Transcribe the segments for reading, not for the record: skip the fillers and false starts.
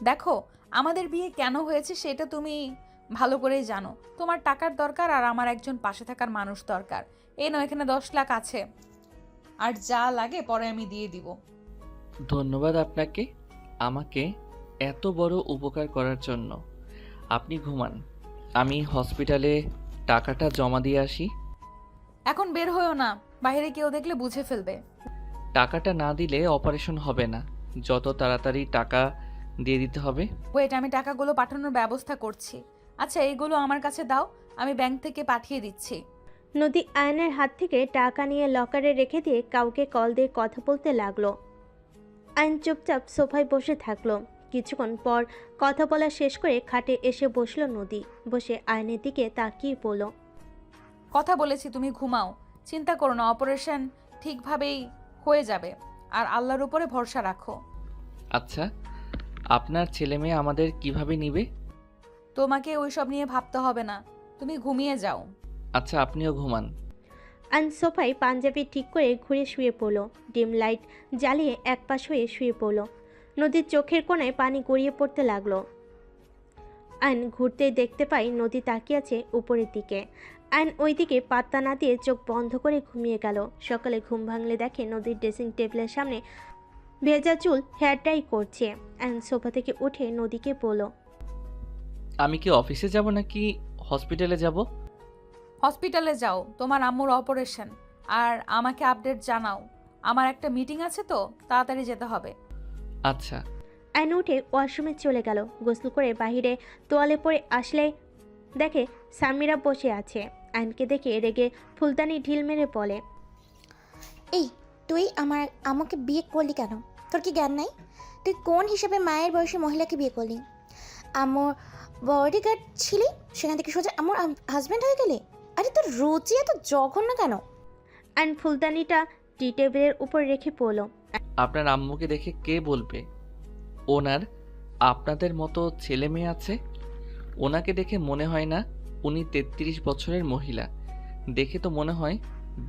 দেখো, আমাদের বিয়ে কেন হয়েছে সেটা তুমি ভালো করেই জানো। তোমার টাকার দরকার আর আমার একজন পাশে থাকার মানুষ দরকার। এই নাও, এখানে 10 লাখ আছে, আর যা লাগে পরে আমি দিয়ে দিব। ধন্যবাদ আপনাকে আমাকে এত বড় উপকার করার জন্য। আপনি ঘুমান, আমি হসপিটালে টাকাটা জমা দিয়ে আসি। এখন বের হয়েও না, বাইরে কেউ দেখলে বুঝে ফেলবে। টাকাটা না দিলে অপারেশন হবে না। যত তাড়াতাড়ি টাকা দিয়ে দিতে হবে। ওয়েট, আমি টাকাগুলো পাঠানোর ব্যবস্থা করছি। আচ্ছা, এইগুলো আমার কাছে দাও, আমি ব্যাংক থেকে পাঠিয়ে দিচ্ছি। নদী আয়নের হাত থেকে টাকা নিয়ে লকারে রেখে দিয়ে কাউকে কল দিয়ে কথা বলতে লাগলো। আইন চুপচাপ সোফায় বসে থাকলো। কিছুক্ষণ পর কথা বলা শেষ করে খাটে এসে বসলো নদী। বসে আয়নের দিকে তাকিয়ে পড়ল। কথা বলেছি, তুমি ঘুমাও। চিন্তা করো না, অপারেশন ঠিকভাবেই হয়ে যাবে। আর আল্লাহর উপরে ভরসা রাখো। আচ্ছা, আপনার ছেলে মেয়ে আমাদের কিভাবে নিবে? তোমাকে ওইসব নিয়ে ভাবতে হবে না, তুমি ঘুমিয়ে যাও। আচ্ছা, আপনিও ঘুমান। আইন সোফায় পাঞ্জাবি ঠিক করে ঘুরে শুয়ে পড়ল। ডিম লাইট জ্বালিয়ে একপাশ হয়ে শুয়ে পড়ল। নদীর চোখের কোণায় পানি গড়িয়ে পড়তে লাগলো। আইন ঘুরতেই দেখতে পাই নদী তাকিয়ে আছে উপরের দিকে। আইন ওইদিকে পাত্তা না দিয়ে চোখ বন্ধ করে ঘুমিয়ে গেল। সকালে ঘুম ভাঙলে দেখে নদীর ড্রেসিং টেবিলের সামনে ভেজা চুল হেয়ার ডাই করছে। আইন সোফা থেকে উঠে নদীকে বলল, আমি কি অফিসে যাব নাকি হসপিটালে যাব? হসপিটালে যাও, তোমার আম্মুর অপারেশন। আর আমাকে আপডেট জানাও, আমার একটা মিটিং আছে তো, তাড়াতাড়ি যেতে হবে। আচ্ছা। আইন উঠে ওয়াশরুমে চলে গেল। গোসল করে বাহিরে তোয়ালে পরে আসলে দেখে সামিরা বসে আছে। আইনকে দেখে রেগে ফুলদানি ঢিল মেরে বলে, এই, তুই আমার আমাকে বিয়ে করলি কেন? তোর কি জ্ঞান নাই? তুই কোন হিসেবে মায়ের বয়সী মহিলাকে বিয়ে করলি? আমার বডিগার্ড ছিলি, সেখান থেকে সোজা আমার হাজব্যান্ড হয়ে গেলি? আরে তোর রুচি এত জঘন্য কেন? আইন ফুলদানিটা টি টেবিলের উপর রেখে পড়ল। আপনার আম্মুকে দেখে কে বলবে ওনার আপনাদের মতো ছেলে মেয়ে আছে? ওনাকে দেখে মনে হয় না উনি 33 বছরের মহিলা, দেখে তো মনে হয়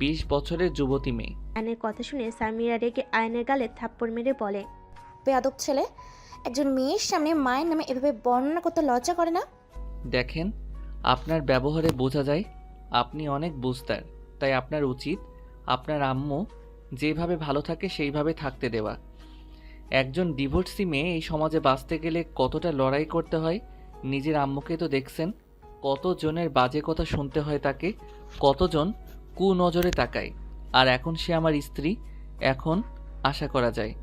20 বছরের যুবতী মেয়ে। আইনের কথা শুনে সামিরা রেগে আয়নের গালে থাপ্পড় মেরে বলে, বেয়াদব ছেলে, একজন মেয়ের সামনে মায়ের নামে এভাবে বর্ণনা করতে লজ্জা করে না? দেখেন, আপনার ব্যবহারে বোঝা যায় আপনি অনেক বুঝতার। তাই আপনার উচিত আপনার আম্মু যেভাবে ভালো থাকে সেইভাবে থাকতে দেওয়া। একজন ডিভোর্সি মেয়ে এই সমাজে বাঁচতে গেলে কতটা লড়াই করতে হয় নিজের আম্মুকে তো দেখছেন। কতজনের বাজে কথা শুনতে হয় তাকে, কতজন কুনজরে তাকায়। আর এখন সে আমার স্ত্রী, এখন আশা করা যায়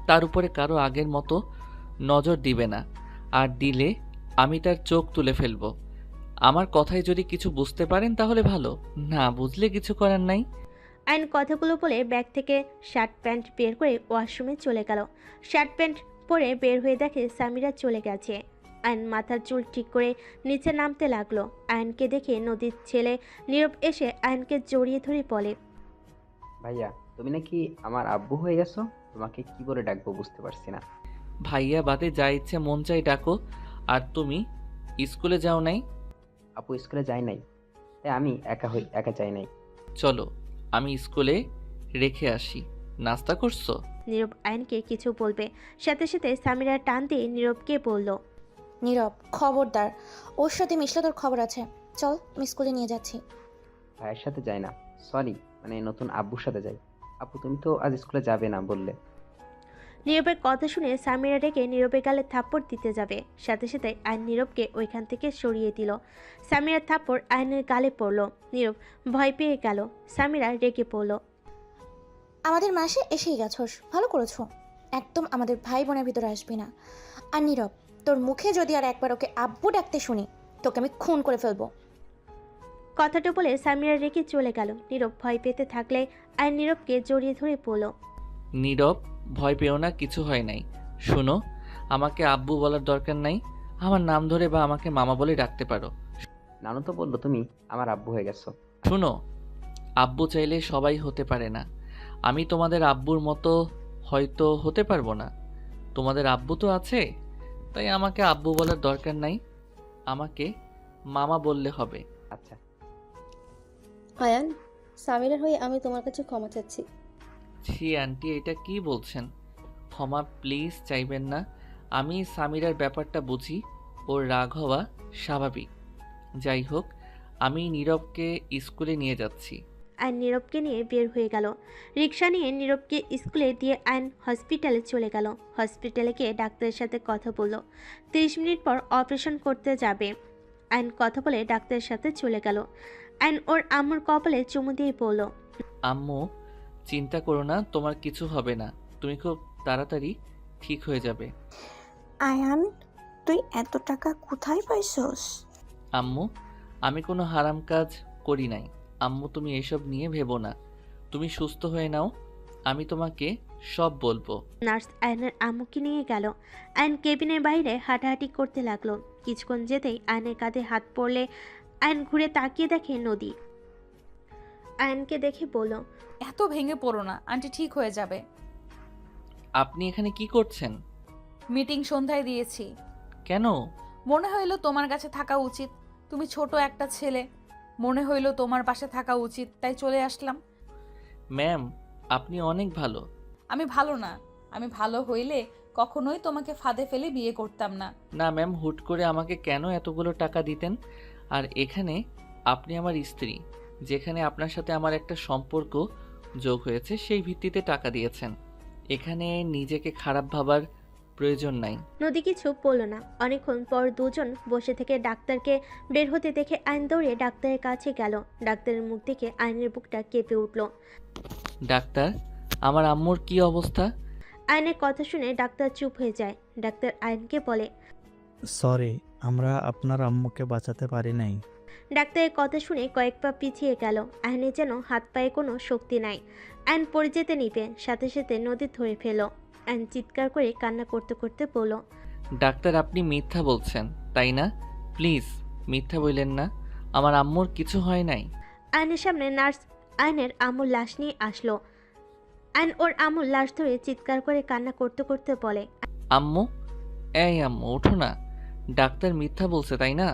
তার উপরে কারো আগের মতো নজর দিবে না। আর দিলে আমি তার চোখ তুলে ফেলবো। আমার কথায় যদি কিছু বুঝতে পারেন তাহলে ভালো, না বুঝলে কিছু করার নাই। আইন কথাগুলো বলে ব্যাগ থেকে শার্ট প্যান্ট বের করে ওয়াশরুমে চলে গেল। শার্ট প্যান্ট পরে বের হয়ে দেখে সামিরা চলে গেছে। আইন মাথার চুল ঠিক করে নিচে নামতে লাগলো। আয়নকে দেখে নদীর ছেলে নীরব এসে আয়নকে জড়িয়ে ধরে বলে, ভাইয়া, তুমি নাকি আমার আব্বু হয়ে গেছো? তোমাকে কি করে ডাকবো বুঝতে পারছি না। ভাইয়া বাদে যা ইচ্ছে মন চাই ডাকো। আর তুমি স্কুলে যাও নাই? আপু স্কুলে যায় নাই, তাই আমি একা যাই নাই। চলো আমি স্কুলে রেখে আসি। নাস্তা করছো? নীরব আয়নকে কিছু বলবে, সাথে সাথে সামিরা টান দিয়ে নীরবকে বলল, নীরব, খবরদার, ওর সাথে মিশলে তোর খবর আছে। চল, আমি স্কুলে নিয়ে যাচ্ছি। ভাইয়ের সাথে যাই না, সরি, মানে নতুন আব্বুর সাথে যাই। আপু তুমি তো আজ স্কুলে যাবে না বললে। নীরবের কথা শুনে সামিরা রেগে নীরবের গালে থাপ্পড় দিতে যাবে, সাথে সাথে আইন নীরবকে ওইখান থেকে সরিয়ে দিল। সামিরার থাপ্পড় আইনের গালে পড়ল। নীরব ভয় পেয়ে গেল। সামিরা রেগে পড়ল, আমাদের মাসে এসেই গেছস, ভালো করেছো। একদম আমাদের ভাই বোনের ভিতরে আসবি না। আর নীরব, তোর মুখে যদি আর একবার ওকে আব্বু ডাকতে শুনি, তোকে আমি খুন করে ফেলবো। কথাটা বলে সামিরা রেগে চলে গেল। নীরব ভয় পেতে থাকলে আইন নীরবকে জড়িয়ে ধরে পড়ল, নীরব, ভয় পেও না, কিছু হয় নাই। শোনো, আমাকে আব্বু বলার দরকার নাই। আমার নাম ধরে বা আমাকে মামা বলে ডাকতে পারো। নানু তো বললো তুমি আমার আব্বু হয়ে গেছো। শুনো, আব্বু চাইলে সবাই হতে পারে না। আমি তোমাদের আব্বুর মতো হয়তো হতে পারবো না। তোমাদের আব্বু তো আছে, তাই আমাকে আব্বু বলার দরকার নাই। আমাকে মামা বললে হবে। আচ্ছা। আয়ান, সামিরার হয়ে আমি তোমার কাছে ক্ষমা চাচ্ছি। ছি আন্টি, এটা কি বলছেন? ক্ষমা প্লিজ চাইবেন না। আমি সামিরার ব্যাপারটা বুঝি, ওর রাগ হওয়া স্বাভাবিক। যাই হোক, আমি নীরবকে স্কুলে নিয়ে যাচ্ছি। আয়ন নীরবকে নিয়ে বের হয়ে গেল। রিক্সা নিয়ে নীরবকে স্কুলে দিয়ে আয়ন হসপিটালে চলে গেল। হসপিটালে গিয়ে ডাক্তারের সাথে কথা বলল। 30 মিনিট পর অপারেশন করতে যাবে। আয়ন কথা বলে ডাক্তারের সাথে চলে গেল। আয়ন ওর আম্মুর কপালে চুমু দিয়ে বলল, আম্মু, চিন্তা করো না, তোমার কিছু হবে না। তুমি খুব তাড়াতাড়ি ঠিক হয়ে যাবে। আয়ান, তুই এত টাকা কোথায় পাইছস? আম্মু, আমি কোনো হারাম কাজ করি নাই। আম্মু, তুমি এসব নিয়ে ভেবো না। তুমি সুস্থ হয়ে নাও, আমি তোমাকে সব বলবো। নার্স আয়নের আম্মুকে নিয়ে গেল। আয়ন কেবিনের বাইরে হাঁটাহাঁটি করতে লাগলো। কিছুক্ষণ যেতেই আয়নের কাঁধে হাত পড়লে আয়ন ঘুরে তাকিয়ে দেখে নদী। আয়নকে দেখে বলল, এত ভেঙে পড়ো না, আন্টি ঠিক হয়ে যাবে। আপনি এখানে কি করছেন? মিটিং সন্ধ্যায় দিয়েছি। কেন? মনে হইলো তোমার কাছে থাকা উচিত। তুমি ছোট একটা ছেলে, মনে হইলো তোমার পাশে থাকা উচিত, তাই চলে আসলাম। ম্যাম, আপনি অনেক ভালো। আমি ভালো না, আমি ভালো হইলে কখনোই তোমাকে ফাঁদে ফেলে বিয়ে করতাম না। না ম্যাম, হুট করে আমাকে কেন এতগুলো টাকা দিতেন? আর এখানে আপনি আমার স্ত্রী, যেখানে আপনার সাথে আমার একটা সম্পর্ক যোগ হয়েছে, সেই ভিত্তিতে টাকা দিয়েছেন। এখানে নিজেকে খারাপ ভাবার প্রয়োজন নাই। নদী কিছু বলল না। অনেকক্ষণ পর দুজন বসে থেকে ডাক্তারকে বের হতে দেখে আইন দৌড়ে ডাক্তারের কাছে গেল। ডাক্তারের মুখ দেখে আইনের বুকটা কেঁপে উঠল। ডাক্তার, আমার আম্মুর কি অবস্থা? আইনের কথা শুনে ডাক্তার চুপ হয়ে যায়। ডাক্তার আইনকে বলে, সরি, আমরা আপনার আম্মুকে বাঁচাতে পারি নাই। ডাক্তারের কথা শুনে কয়েক পা পিছিয়ে গেল। আইনের যেন হাত পায়ে কোনো শক্তি নাই। আইন পড়ে যেতে নিবে, সাথে সাথে নদী ধরে ফেল। আইন চিৎকার করে কান্না করতে করতে বলল, ডাক্তার, আপনি মিথ্যা বলছেন তাই না? প্লিজ মিথ্যা বললেন না, আমার আম্মুর কিছু হয় নাই। আইনের সামনে নার্স আইনের আম্মুর লাশ নিয়ে আসলো। আইন ওর আম্মুর লাশ ধরে চিৎকার করে কান্না করতে করতে বলে, আম্মু, এই আম্মু ওঠো না। ডাক্তার মিথ্যা বলছে তাই না?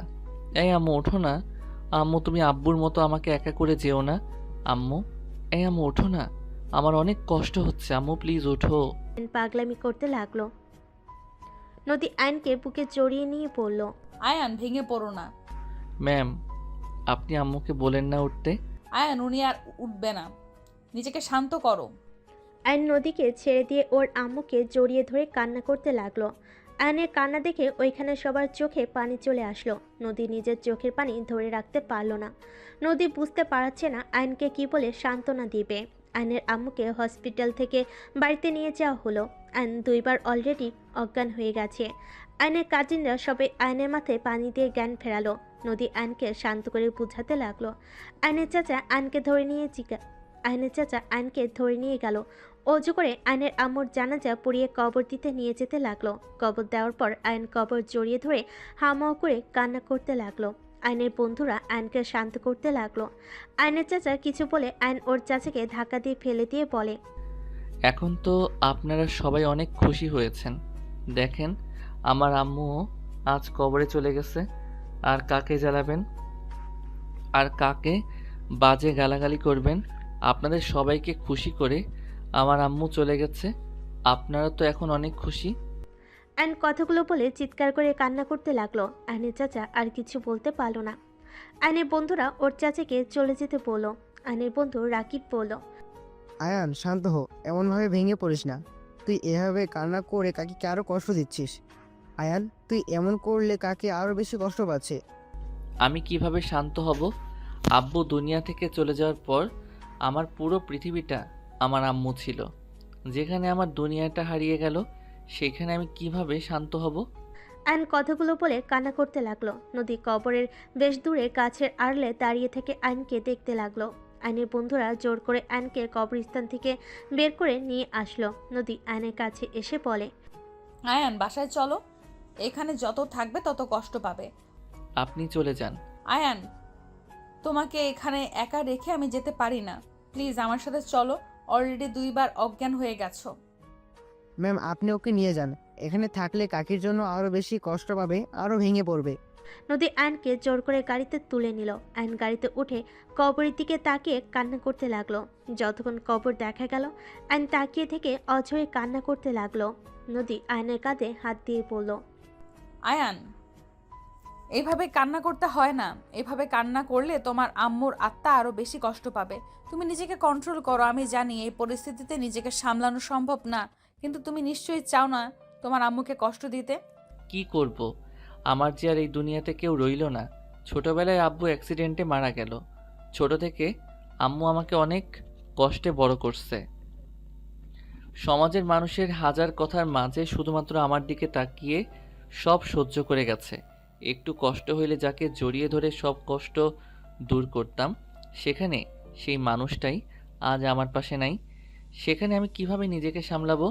এই আম্মু ওঠো না। আম্মু, তুমি আব্বুর মতো আমাকে একা করে যেও না। আম্মু, এই আম্মু ওঠো না, আমার অনেক কষ্ট হচ্ছে। আম্মু প্লিজ ওঠো। আইন পাগলামি করতে লাগলো। নদী আইনকে বুকে জড়িয়ে নিয়ে পড়ল। আয়ান, ভেঙে পড়ো না। ম্যাম, আপনি আম্মুকে বলেন না উঠতে। আয়ান, উনি আর উঠবে না, নিজেকে শান্ত করো। আইন নদীকে ছেড়ে দিয়ে ওর আম্মুকে জড়িয়ে ধরে কান্না করতে লাগলো। আয়নের কান্না দেখে ওইখানে সবার চোখে পানি চলে আসলো। নদী নিজের চোখের পানি ধরে রাখতে পারল না। নদী বুঝতে পারছে না আইনকে কি বলে সান্ত্বনা দিবে। আইনের আম্মুকে হসপিটাল থেকে বাড়িতে নিয়ে যাওয়া হলো। আইন 2 বার অলরেডি অজ্ঞান হয়ে গেছে। আইনের কাজিনরা সবাই আইনের মাথায় পানি দিয়ে জ্ঞান ফেরালো। নদী আইনকে শান্ত করে বুঝাতে লাগলো। আইনের চাচা আইনকে ধরে নিয়ে গেল। অজু করে আইনের আম্মুর জানাজা পড়িয়ে কবর দিতে নিয়ে যেতে লাগলো। কবর দেওয়ার পর আইন কবর জড়িয়ে ধরে হামাও করে কান্না করতে লাগলো। আইনের বন্ধুরা আইনকে শান্ত করতে লাগলো। আইনের চাচা কিছু বলে আইন ওর চাচাকে ধাক্কা দিয়ে ফেলে দিয়ে বলে, এখন তো আপনারা সবাই অনেক খুশি হয়েছেন। দেখেন, আমার আম্মুও আজ কবরে চলে গেছে। আর কাকে জ্বালাবেন, আর কাকে বাজে গালাগালি করবেন? আপনাদের সবাইকে খুশি করে আমার আম্মু চলে গেছে। আপনারা তো এখন অনেক খুশি। আইন কথাগুলো বলে চিৎকার করে কান্না করতে লাগলো। আইনের চাচা আর কিছু বলতে পারলো না। আইনের বন্ধুরা ওর চাচাকে চলে যেতে বলল। আইনের বন্ধু রাকিব বলল, আয়ান, শান্ত হো, এমনভাবে ভেঙে পড়িস না। তুই এভাবে কান্না করে কাকিকে আরও কষ্ট দিচ্ছিস। আয়ান, তুই এমন করলে কাকে আরও বেশি কষ্ট পাচ্ছে। আমি কিভাবে শান্ত হব? আব্বু দুনিয়া থেকে চলে যাওয়ার পর আমার পুরো পৃথিবীটা আমার আম্মু ছিল। যেখানে আমার দুনিয়াটা হারিয়ে গেল, সেখানে আমি কিভাবে শান্ত হব? আইন কথাগুলো বলে কান্না করতে লাগলো। নদী কবরের বেশ দূরে গাছের আড়লে দাঁড়িয়ে থেকে আইনকে দেখতে লাগলো। আইনের বন্ধুরা জোর করে আইনকে কবরস্থান থেকে বের করে নিয়ে আসলো। নদী আইনের কাছে এসে বলে, আয়ান, বাসায় চলো, এখানে যত থাকবে তত কষ্ট পাবে। আপনি চলে যান। আয়ান, তোমাকে এখানে একা রেখে আমি যেতে পারি না, প্লিজ আমার সাথে চলো। অলরেডি 2 বার অজ্ঞান হয়ে গেছো। ম্যাম, আপনি ওকে নিয়ে যান। এখানে থাকলে কাকির জন্য আরও বেশি কষ্ট পাবে, আরও ভেঙে পড়বে। নদী আইনকে জোর করে গাড়িতে তুলে নিল। আইন গাড়িতে উঠে কবরের দিকে তাকিয়ে কান্না করতে লাগলো। যতক্ষণ কবর দেখা গেল, আইন তাকিয়ে থেকে অঝরে কান্না করতে লাগলো। নদী আয়নের কাঁধে হাত দিয়ে বলল, আয়ান, এইভাবে কান্না করতে হয় না। এভাবে কান্না করলে তোমার আম্মুর আত্মা আরো বেশি কষ্ট পাবে। তুমি নিজেকে কন্ট্রোল করো। আমি জানি এই পরিস্থিতিতে নিজেকে সামলানো সম্ভব না, কিন্তু তুমি নিশ্চয়ই চাও না তোমার আম্মুকে কষ্ট দিতে। কি করব? আমার যে আর এই দুনিয়াতে কেউ রইল না। ছোটবেলায় আব্বু অ্যাক্সিডেন্টে মারা গেল। ছোট থেকে আম্মু আমাকে অনেক কষ্টে বড় করছে। সমাজের মানুষের হাজার কথার মাঝে শুধুমাত্র আমার দিকে তাকিয়ে সব সহ্য করে গেছে। একটু কষ্ট হইলে যাকে জড়িয়ে ধরে সব কষ্ট দূর করতাম, সেখানে সেই মানুষটাই আজ আমার পাশে নাই। সেখানে আমি কিভাবে নিজেকে সামলাবো?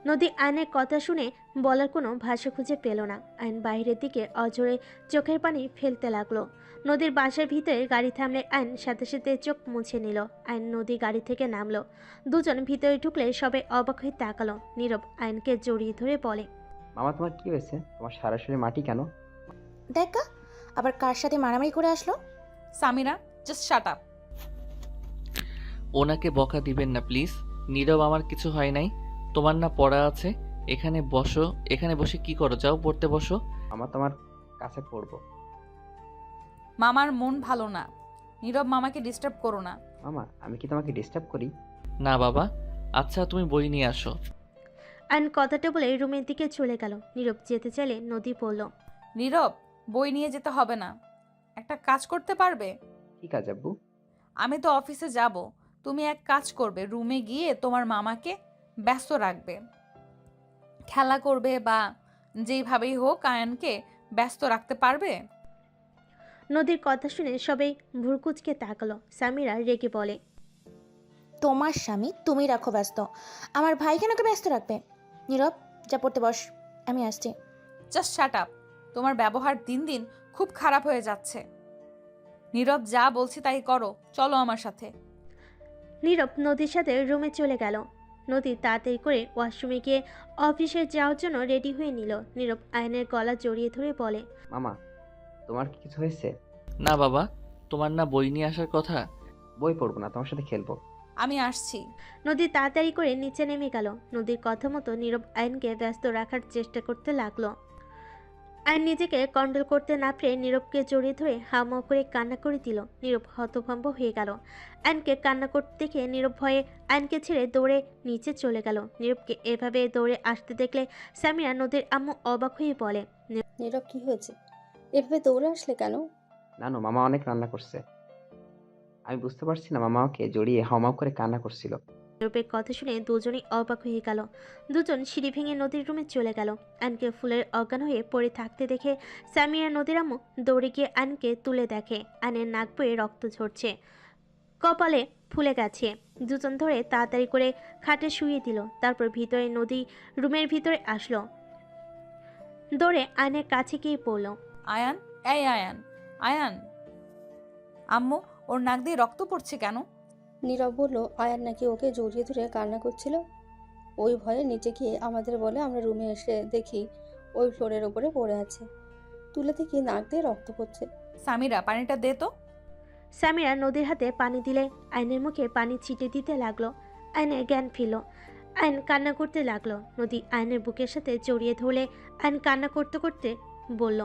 নদী আয়নের কথা শুনে বলার কোনো ভাষা খুঁজে পেল না। আয়ন বাইরের দিকে অজোরে চোখের পানি ফেলতে লাগলো। নদীর বাসার ভিতরে গাড়ি থামলে আয়ন সাথে সাথে চোখ মুছে নিল। আয়ন নদী গাড়ি থেকে নামলো। দুজন ভিতরে ঢুকলে সবাই অবাক হয়ে তাকালো। নীরব আয়নকে জড়িয়ে ধরে বলে, মামা তোমার কি হয়েছে? তোমার সারা শরীরে মাটি কেন? দেখা আবার কার সাথে মারামারি করে আসলো। Samira, just shut up. ওনাকে বকা দিবেন না প্লিজ। নীরব, আমার কিছু হয় নাই। তোমার না পড়া আছে? এখানে বসো। এখানে বসে কি করো? যাও পড়তে বসো। মামা তোমার কাছে পড়বো। মামার মন ভালো না। নীরব, মামাকে ডিস্টার্ব করো না। মামা আমি কি তোমাকে ডিস্টার্ব করি? না বাবা। আচ্ছা তুমি বই নিয়ে আসো। আয়ন কথাটা বলে রুমের দিকে চলে গেল। নীরব যেতে চাইলে নদী বলল, নীরব, বই নিয়ে যেতে হবে না। একটা কাজ করতে পারবে? কি কাজ আব্বু? আমি তো অফিসে যাব। তুমি এক কাজ করবে, রুমে গিয়ে তোমার মামাকে ব্যস্ত রাখবে। খেলা করবে বা যেইভাবেই হোক আয়ানকে ব্যস্ত রাখতে পারবে। নদীর কথা শুনে সবাই ভুরকুচকে তাকালো। সামিরা রেগে বলে, তোমার স্বামী তুমি রাখো ব্যস্ত, আমার ভাই কেন ওকে ব্যস্ত রাখবে? নীরব, যা পড়তে বস, আমি আসছি। Just shut up. তোমার ব্যবহার দিন দিন খুব খারাপ হয়ে যাচ্ছে। নীরব, যা বলছি তাই করো। চলো আমার সাথে। নীরব নদীর সাথে রুমে চলে গেল। নদী তাড়াতাড়ি করে ওয়াশরুমে গিয়ে অফিসে যাওয়ার জন্য রেডি হয়ে নিল। নীরব আয়নের গলা জড়িয়ে ধরে বলে, মামা তোমার কি কিছু হয়েছে? না বাবা, তোমার না বই নিয়ে আসার কথা? বই পড়বো না, তোমার সাথে খেলবো। আমি আসছি। নদী তাড়াতাড়ি করে নিচে নেমে গেল। নদীর কথা মতো নীরব আয়নকে ব্যস্ত রাখার চেষ্টা করতে লাগলো। আয়ন নিজেকে কন্ট্রোল করতে না পেরে নীরবকে জড়িয়ে ধরে হাওমাও করে কান্না করে দিল। নীরব হতভম্ব হয়ে গেল। আয়নকে কান্না করতে দেখে নীরব ভয়ে আয়নকে ছেড়ে দৌড়ে নিচে চলে গেল। নীরবকে এভাবে দৌড়ে আসতে দেখলে সামিরা নদীর আম্মু অবাক হয়ে বলে, নীরব কি হয়েছে? এভাবে দৌড়ে আসলে কেন? নানু মামা অনেক রান্না করছে। আমি বুঝতে পারছি না, মামা ওকে জড়িয়ে হাওমাও করে কান্না করছিল। নীরবের কথা শুনে দুজনেই অবাক হয়ে গেল। দুজন সিঁড়ি ভেঙে নদীর রুমে চলে গেল। আয়নকে ফুলের অজ্ঞান হয়ে পড়ে থাকতে দেখে সামিরা নদীর আম্মু দৌড়ে গিয়ে আয়নকে তুলে দেখে আয়নের নাক বয়ে রক্ত ঝরছে, কপালে ফুলে গেছে। দুজন ধরে তাড়াতাড়ি করে খাটে শুইয়ে দিল। তারপর ভিতরে নদী রুমের ভিতরে আসলো। দৌড়ে আয়নের কাছে গিয়ে পড়ল। আয়ান, এই আয়ান, আয়ান। আম্মু, ওর নাক দিয়ে রক্ত পড়ছে কেন? নীরব বলল, আয়ান নাকি ওকে জড়িয়ে ধরে কান্না করছিল। ওই ভয়ে নিচে গিয়ে আমাদের বলে আমরা রুমে এসে দেখি ওই ফ্লোরের ওপরে পড়ে আছে। তুলে দেখি নাক দিয়ে রক্ত পড়ছে। সামিরা, পানিটা দে তো। সামিরা নদীর হাতে পানি দিলে আয়নের মুখে পানি ছিটে দিতে লাগলো। আয়নের জ্ঞান ফিরল। আয়ন কান্না করতে লাগলো। নদী আয়নের বুকের সাথে জড়িয়ে ধরলে আয়ন কান্না করতে করতে বলল,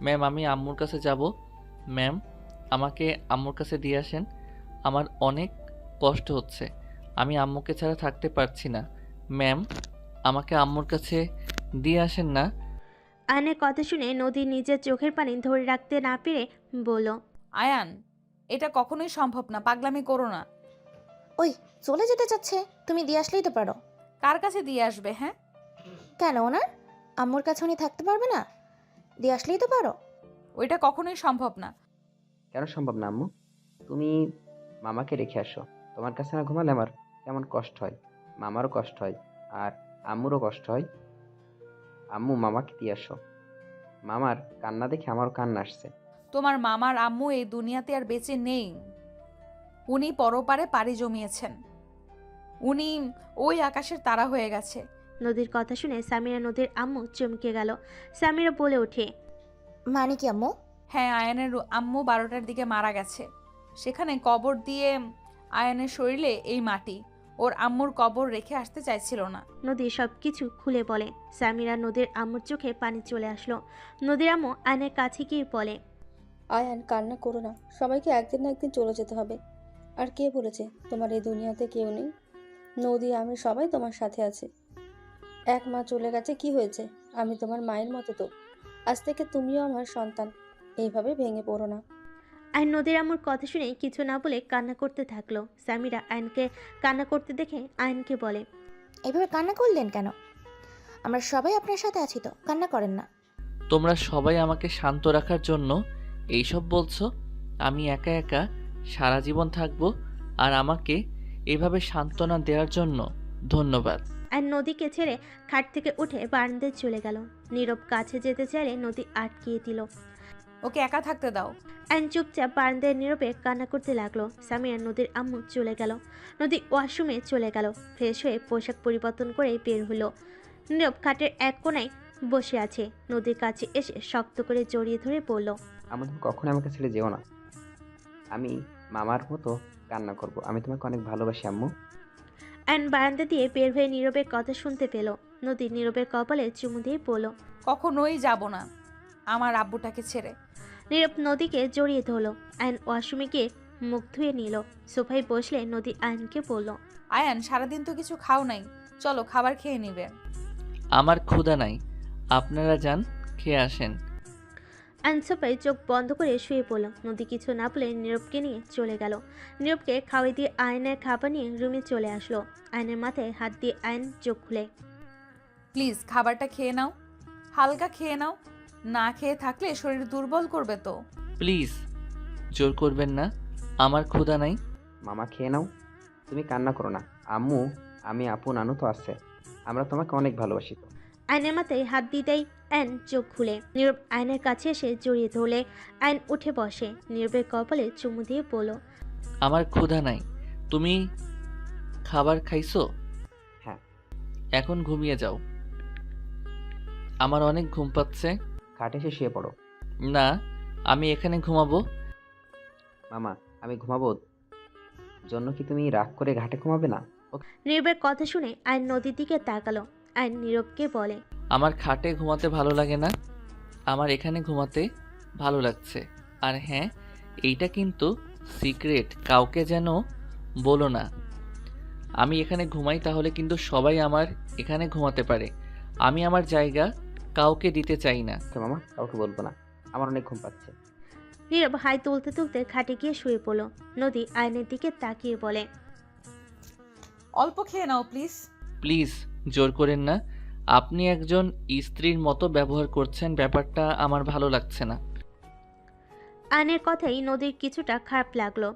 ম্যাম আমি আম্মুর কাছে যাব। ম্যাম আমাকে আম্মুর কাছে দিয়ে আসেন। আমার অনেক কষ্ট হচ্ছে। আমি আম্মুকে ছাড়া থাকতে পারছি না। ম্যাম আমাকে আম্মুর কাছে দিয়ে আসেন না। আয়নের কথা শুনে নদী নিজের চোখের পানি ধরে রাখতে না পেরে বলল, আয়ান, এটা কখনোই সম্ভব না। পাগলামি করো না। ওই চলে যেতে চাচ্ছে, তুমি দিয়ে আসলেই তো পারো। কার কাছে দিয়ে আসবে? হ্যাঁ, কেন ওনার আম্মুর কাছে উনি থাকতে পারবে না? দিয়ে আসলেই তো পারো। ওইটা কখনোই সম্ভব না। কেন সম্ভব না আম্মু? তুমি মামাকে রেখে আসো। তোমার কাছে না ঘুমালে আমার কেমন কষ্ট হয়। মামারও কষ্ট হয় আর আম্মুরও কষ্ট হয়। আম্মু মামাকে দিয়ে আসো। মামার কান্না দেখে আমারও কান্না আসছে। তোমার মামার আম্মু এই দুনিয়াতে আর বেঁচে নেই। উনি পরপারে পাড়ি জমিয়েছেন। উনি ওই আকাশের তারা হয়ে গেছে। নদীর কথা শুনে সামিরা নদীর আম্মু চমকে গেল। সামিরা বলে ওঠে, মানে কি আম্মু? হ্যাঁ, আয়ানের আম্মু 12টার দিকে মারা গেছে। সেখানে কবর দিয়ে আয়ানের শরীরে এই মাটি। ওর আম্মুর কবর রেখে আসতে চাইছিল না। নদী সব কিছু খুলে বলে। সামিরা নদীর আম্মুর চোখে পানি চলে আসলো। নদীর আম্মু আয়নের কাছে গিয়ে বলে, আয়ান কান্না করো না, সবাইকে একদিন না একদিন চলে যেতে হবে। আর কে বলেছে তোমার এই দুনিয়াতে কেউ নেই? নদী, আমি সবাই তোমার সাথে আছে। এক মা চলে গেছে, কি হয়েছে? আমি তোমার মায়ের মতো তো। আজ থেকে তুমিও আমার সন্তান। এইভাবে ভেঙে পড়ো না। আয়ন নদীর আম্মুর কথা শুনে কিছু না বলে কান্না করতে থাকলো। সামিরা আয়নকে কান্না করতে দেখে আয়নকে বলে, এইভাবে কান্না করলেন কেন? আমরা সবাই আপনার সাথে আছি তো, কান্না করেন না। তোমরা সবাই আমাকে শান্ত রাখার জন্য এইসব বলছো? আমি একা একা সারা জীবন থাকবো, আর আমাকে এভাবে সান্ত্বনা দেওয়ার জন্য ধন্যবাদ। আয়ন নদীকে ছেড়ে খাট থেকে উঠে বারান্দায় চলে গেল। নীরব কাছে যেতে চাইলে নদী আটকিয়ে দিল। ওকে একা থাকতে দাও। আইন চুপচাপ বারান্দায় নীরবে কান্না করতে লাগলো। সামিরা নদীর আম্মু চলে গেল। নদী ওয়াশরুমে চলে গেল। ফ্রেশ হয়ে পোশাক পরিবর্তন করে বের হলো। নীরব খাটের এক কোণায় বসে আছে। নদীর কাছে এসে শক্ত করে জড়িয়ে ধরে বলল, আম্মু তুমি কখনো আমাকে ছেড়ে যেও না। আমি মামার মতো কান্না করব। আমি তোমাকে অনেক ভালোবাসি আম্মু। আইন বারান্দা দিয়ে বের হয়ে নীরবের কথা শুনতে পেল। নদী নীরবের কপালে চুমু দিয়ে বলল, কখনোই যাব না আমার আব্বুটাকে ছেড়ে। নীরব নদীকে জড়িয়ে ধরল। আইন ওয়াশরুমে গিয়ে মুখ ধুয়ে নিল। সোফায় বসলে নদী আইনকে বলল, আয়ান, সারাদিন তো কিছু খাও নাই, চলো খাবার খেয়ে নিবে। আমার ক্ষুধা নাই, আপনারা যান, খেয়ে আসেন। আইন সোফায় চোখ বন্ধ করে শুয়ে পড়ল। নদী কিছু না বলে নীরবকে নিয়ে চলে গেল। নীরবকে খাওয়াই দিয়ে আয়নের খাবার নিয়ে রুমে চলে আসলো। আয়নের মাথায় হাত দিয়ে আয়ন চোখ খুলে, প্লিজ খাবারটা খেয়ে নাও, হালকা খেয়ে নাও, না খেয়ে থাকলে শরীর দুর্বল করবে তো। প্লিজ জোর করবেন না, আমার ক্ষুধা নাই। মামা খেয়ে নাও, তুমি কান্না করো না। আম্মু, আমি, আপু, নানু তো আছে। আমরা তোমাকে অনেক ভালোবাসি তো। আয়নের মাথায় হাত দিতেই আয়ন চোখ খুলে। নীরব আয়নের কাছে এসে জড়িয়ে ধরলে আয়ন উঠে বসে। নীরবের কপালে চুমু দিয়ে বলল, আমার ক্ষুধা নাই। তুমি খাবার খাইছো? হ্যাঁ। এখন ঘুমিয়ে যাও, আমার অনেক ঘুম পাচ্ছে। খাটে এসে শুয়ে পড়ো। না, আমি এখানে ঘুমাবো। মামা, আমি ঘুমাবো জন্য কি তুমি রাগ করে ঘাটে ঘুমাবে না? নীরবের কথা শুনে আয়ন নদীর দিকে তাকালো। আয়ন নীরবকে বলে, আমার খাটে ঘুমাতে ভালো লাগে না, আমার এখানে ঘুমাতে ভালো লাগছে। আর হ্যাঁ, এইটা কিন্তু সিক্রেট, কাউকে যেন বলো না। আমি এখানে ঘুমাই, তাহলে কিন্তু সবাই আমার এখানে ঘুমাতে পারে। আমি আমার জায়গা কাউকে দিতে চাই না। ওকে মামা, কাউকে বলবো না। আমার অনেক ঘুম পাচ্ছে। নীরব হাই তুলতে তুলতে খাটে গিয়ে শুয়ে পড়ল। নদী আয়নের দিকে তাকিয়ে বলে, অল্প খেয়ে নাও প্লিজ। প্লিজ জোর করেন না, আপনি একজন স্ত্রীর মতো ব্যবহার করছেন, ব্যাপারটা আমার ভালো লাগছে না। আয়নের কথাই নদীর কিছুটা খারাপ লাগলো।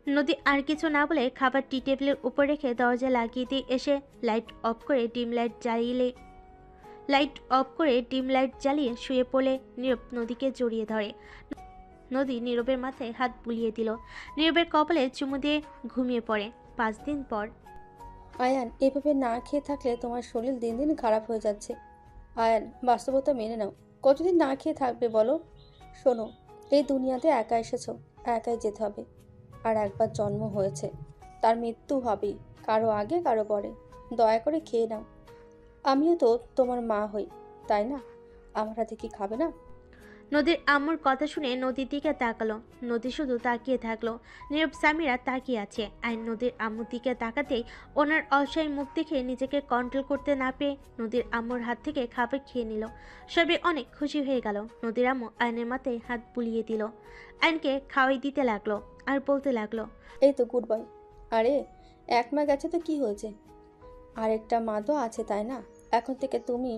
নদী আর কিছু না বলে খাবার টি টেবিলের উপর রেখে দরজা লাগিয়ে দিয়ে এসে লাইট অফ করে ডিম লাইট জ্বালিয়ে শুয়ে পড়লে নীরব নদীকে জড়িয়ে ধরে। নদী নীরবের মাথায় হাত বুলিয়ে দিল। নীরবের কপালে চুমু দিয়ে ঘুমিয়ে পড়ে। 5 দিন পর। আয়ান, এভাবে না খেয়ে থাকলে তোমার শরীর দিন দিন খারাপ হয়ে যাচ্ছে। আয়ান, বাস্তবতা মেনে নাও। কতদিন না খেয়ে থাকবে বলো? শোনো, এই দুনিয়াতে একা এসেছো, একাই যেতে হবে। আর একবার জন্ম হয়েছে, তার মৃত্যু হবেই, কারো আগে কারো পরে। দয়া করে খেয়ে নাও। আমিও তো তোমার মা হই, তাই না? আমার হাতে কি খাবে না? নদীর আম্মুর কথা শুনে নদীর দিকে তাকালো। নদী শুধু তাকিয়ে থাকলো। নীরব সামিরা তাকিয়ে আছে। আইন নদীর আম্মুর দিকে তাকাতেই ওনার অসহায় মুখ দেখে নিজেকে কন্ট্রোল করতে না পেরে নদীর আম্মুর হাত থেকে খাবার খেয়ে নিল। সবে অনেক খুশি হয়ে গেল। নদীর আম্মু আইনের মাথায় হাত বুলিয়ে দিল। আইনকে খাওয়াই দিতে লাগলো আর বলতে লাগলো, এই তো গুড বয়। আরে, 1 মা গেছে তো কি হয়েছে? আরেকটা মা তো আছে, তাই না? এখন থেকে তুমি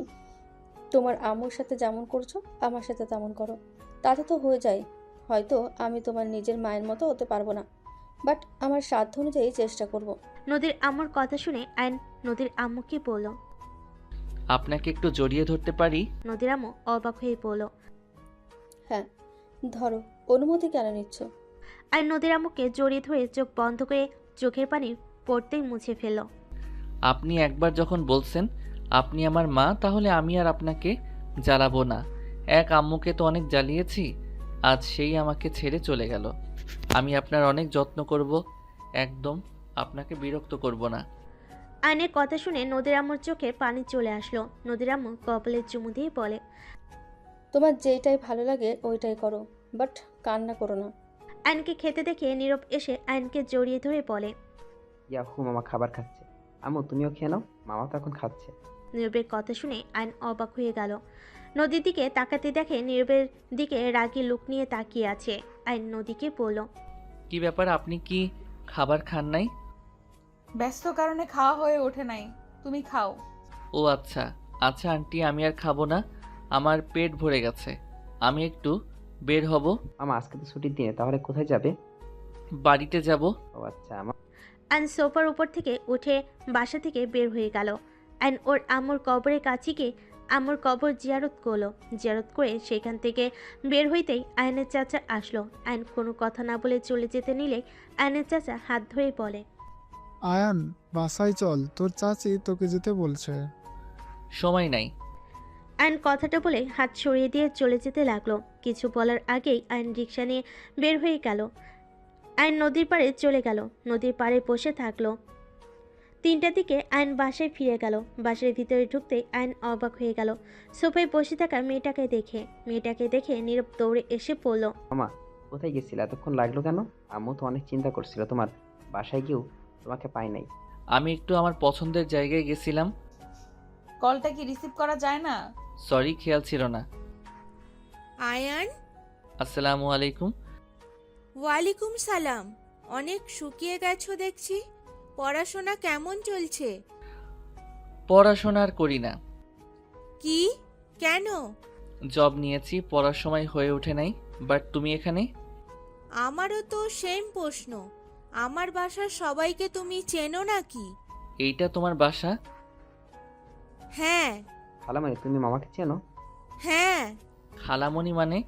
তোমার আম্মুর সাথে যেমন করছো আমার সাথে তেমন করো, তাতে তো হয়ে যায়। হয়তো আমি তোমার নিজের মায়ের মতো হতে পারবো না, বাট আমার সাধ্য অনুযায়ী চেষ্টা করব। নদীর আম্মুর কথা শুনে আইন নদীর আম্মুকে বলল। আপনাকে একটু জড়িয়ে ধরতে পারি? নদীর আম্মু অবাক হয়ে বলল, হ্যাঁ ধরো, অনুমতি কেন নিচ্ছ? আইন নদীর আম্মুকে জড়িয়ে ধরে চোখ বন্ধ করে চোখের পানি পড়তেই মুছে ফেলল। আপনি একবার যখন বলছেন আপনি আমার মা, তাহলে আমি আর আপনাকে জ্বালাবো না। এক আম্মুকে তো অনেক জ্বালিয়েছি, আজ সেই আমাকে ছেড়ে চলে গেল। আমি আপনার অনেক যত্ন করব, একদম আপনাকে বিরক্ত করব না। আয়নের কথা শুনে নদীর আম্মুর চোখে পানি চলে আসলো। নদীর আম্মু কপালে চুমু দিয়ে বলে, তোমার যেইটাই ভালো লাগে ওইটাই করো, বাট কান্না করো না। আয়নকে খেতে দেখে নীরব এসে আয়নকে জড়িয়ে ধরে বলে। ইয়াহু, মামা খাবার খাচ্ছে। আম্মু তুমিও খেয়ে নাও, মামা তো এখন খাচ্ছে। নীরবের কথা শুনে আয়ন অবাক হয়ে গেল। নদীর দিকে তাকাতে দেখে নীরবের দিকে রাগী লুক নিয়ে তাকিয়ে আছে। আয়ন নদীকে বলল, কি ব্যাপার, আপনি কি খাবার খান নাই? ব্যস্ত কারণে খাওয়া হয়ে ওঠে নাই, তুমি খাও। ও আচ্ছা আচ্ছা আন্টি, আমি আর খাবো না, আমার পেট ভরে গেছে। আমি একটু বের হব। মামা আজকে তো ছুটির দিনে, তাহলে কোথায় যাবে? বাড়িতে যাব। ও আচ্ছা, আমার আয়ন সোফার উপর থেকে উঠে বাসা থেকে বের হয়ে গেল। আয়ন ওর আম্মুর কবরের কাছে গিয়ে আম্মুর কবর জিয়ারত করলো। জিয়ারত করে সেখান থেকে বের হইতেই আয়নের চাচা আসলো। আয়ন কোনো কথা না বলে চলে যেতে নিলে আয়নের চাচা হাত ধরে বলে, আয়ান বাসায় চল, তোর চাচি তোকে যেতে বলছে। সময় নাই। আয়ন কথাটা বলে হাত সরিয়ে দিয়ে চলে যেতে লাগলো। কিছু বলার আগেই আয়ন রিক্সা নিয়ে বের হয়ে গেল। আয়ন নদীর পাড়ে চলে গেল। নদীর পাড়ে বসে থাকলো। 3টার দিকে আয়ন বাসায় ফিরে গেল। বাসার ভিতরে ঢুকতেই আয়ন অবাক হয়ে গেল সোফায় বসে থাকা মেয়েটাকে দেখে নীরব দৌড়ে এসে পড়ল। মামা কোথায় গেছিলে? এতক্ষণ লাগলো কেন? আম্মু তো অনেক চিন্তা করছিল, তোমার বাসায় গিয়েও তোমাকে পাই নাই। আমি একটু আমার পছন্দের জায়গায় গেছিলাম। কলটা কি রিসিভ করা যায় না? সরি, খেয়াল ছিল না। আয়ান, আসসালামু আলাইকুম। ওয়ালাইকুম সালাম। অনেক শুকিয়ে গেছো দেখছি। পড়াশোনা কেমন চলছে? পড়াশোনা আর করি না। কি? কেন? জব নিয়েছি, পড়ার সময় হয়ে ওঠে নাই। বাট তুমি এখানে? আমারও তো সেম প্রশ্ন। আমার বাসার সবাইকে তুমি চেনো নাকি? এইটা তোমার বাসা? হ্যাঁ। খালামানি তুমি মামাকে চেনো? হ্যাঁ। খালামণি মানে?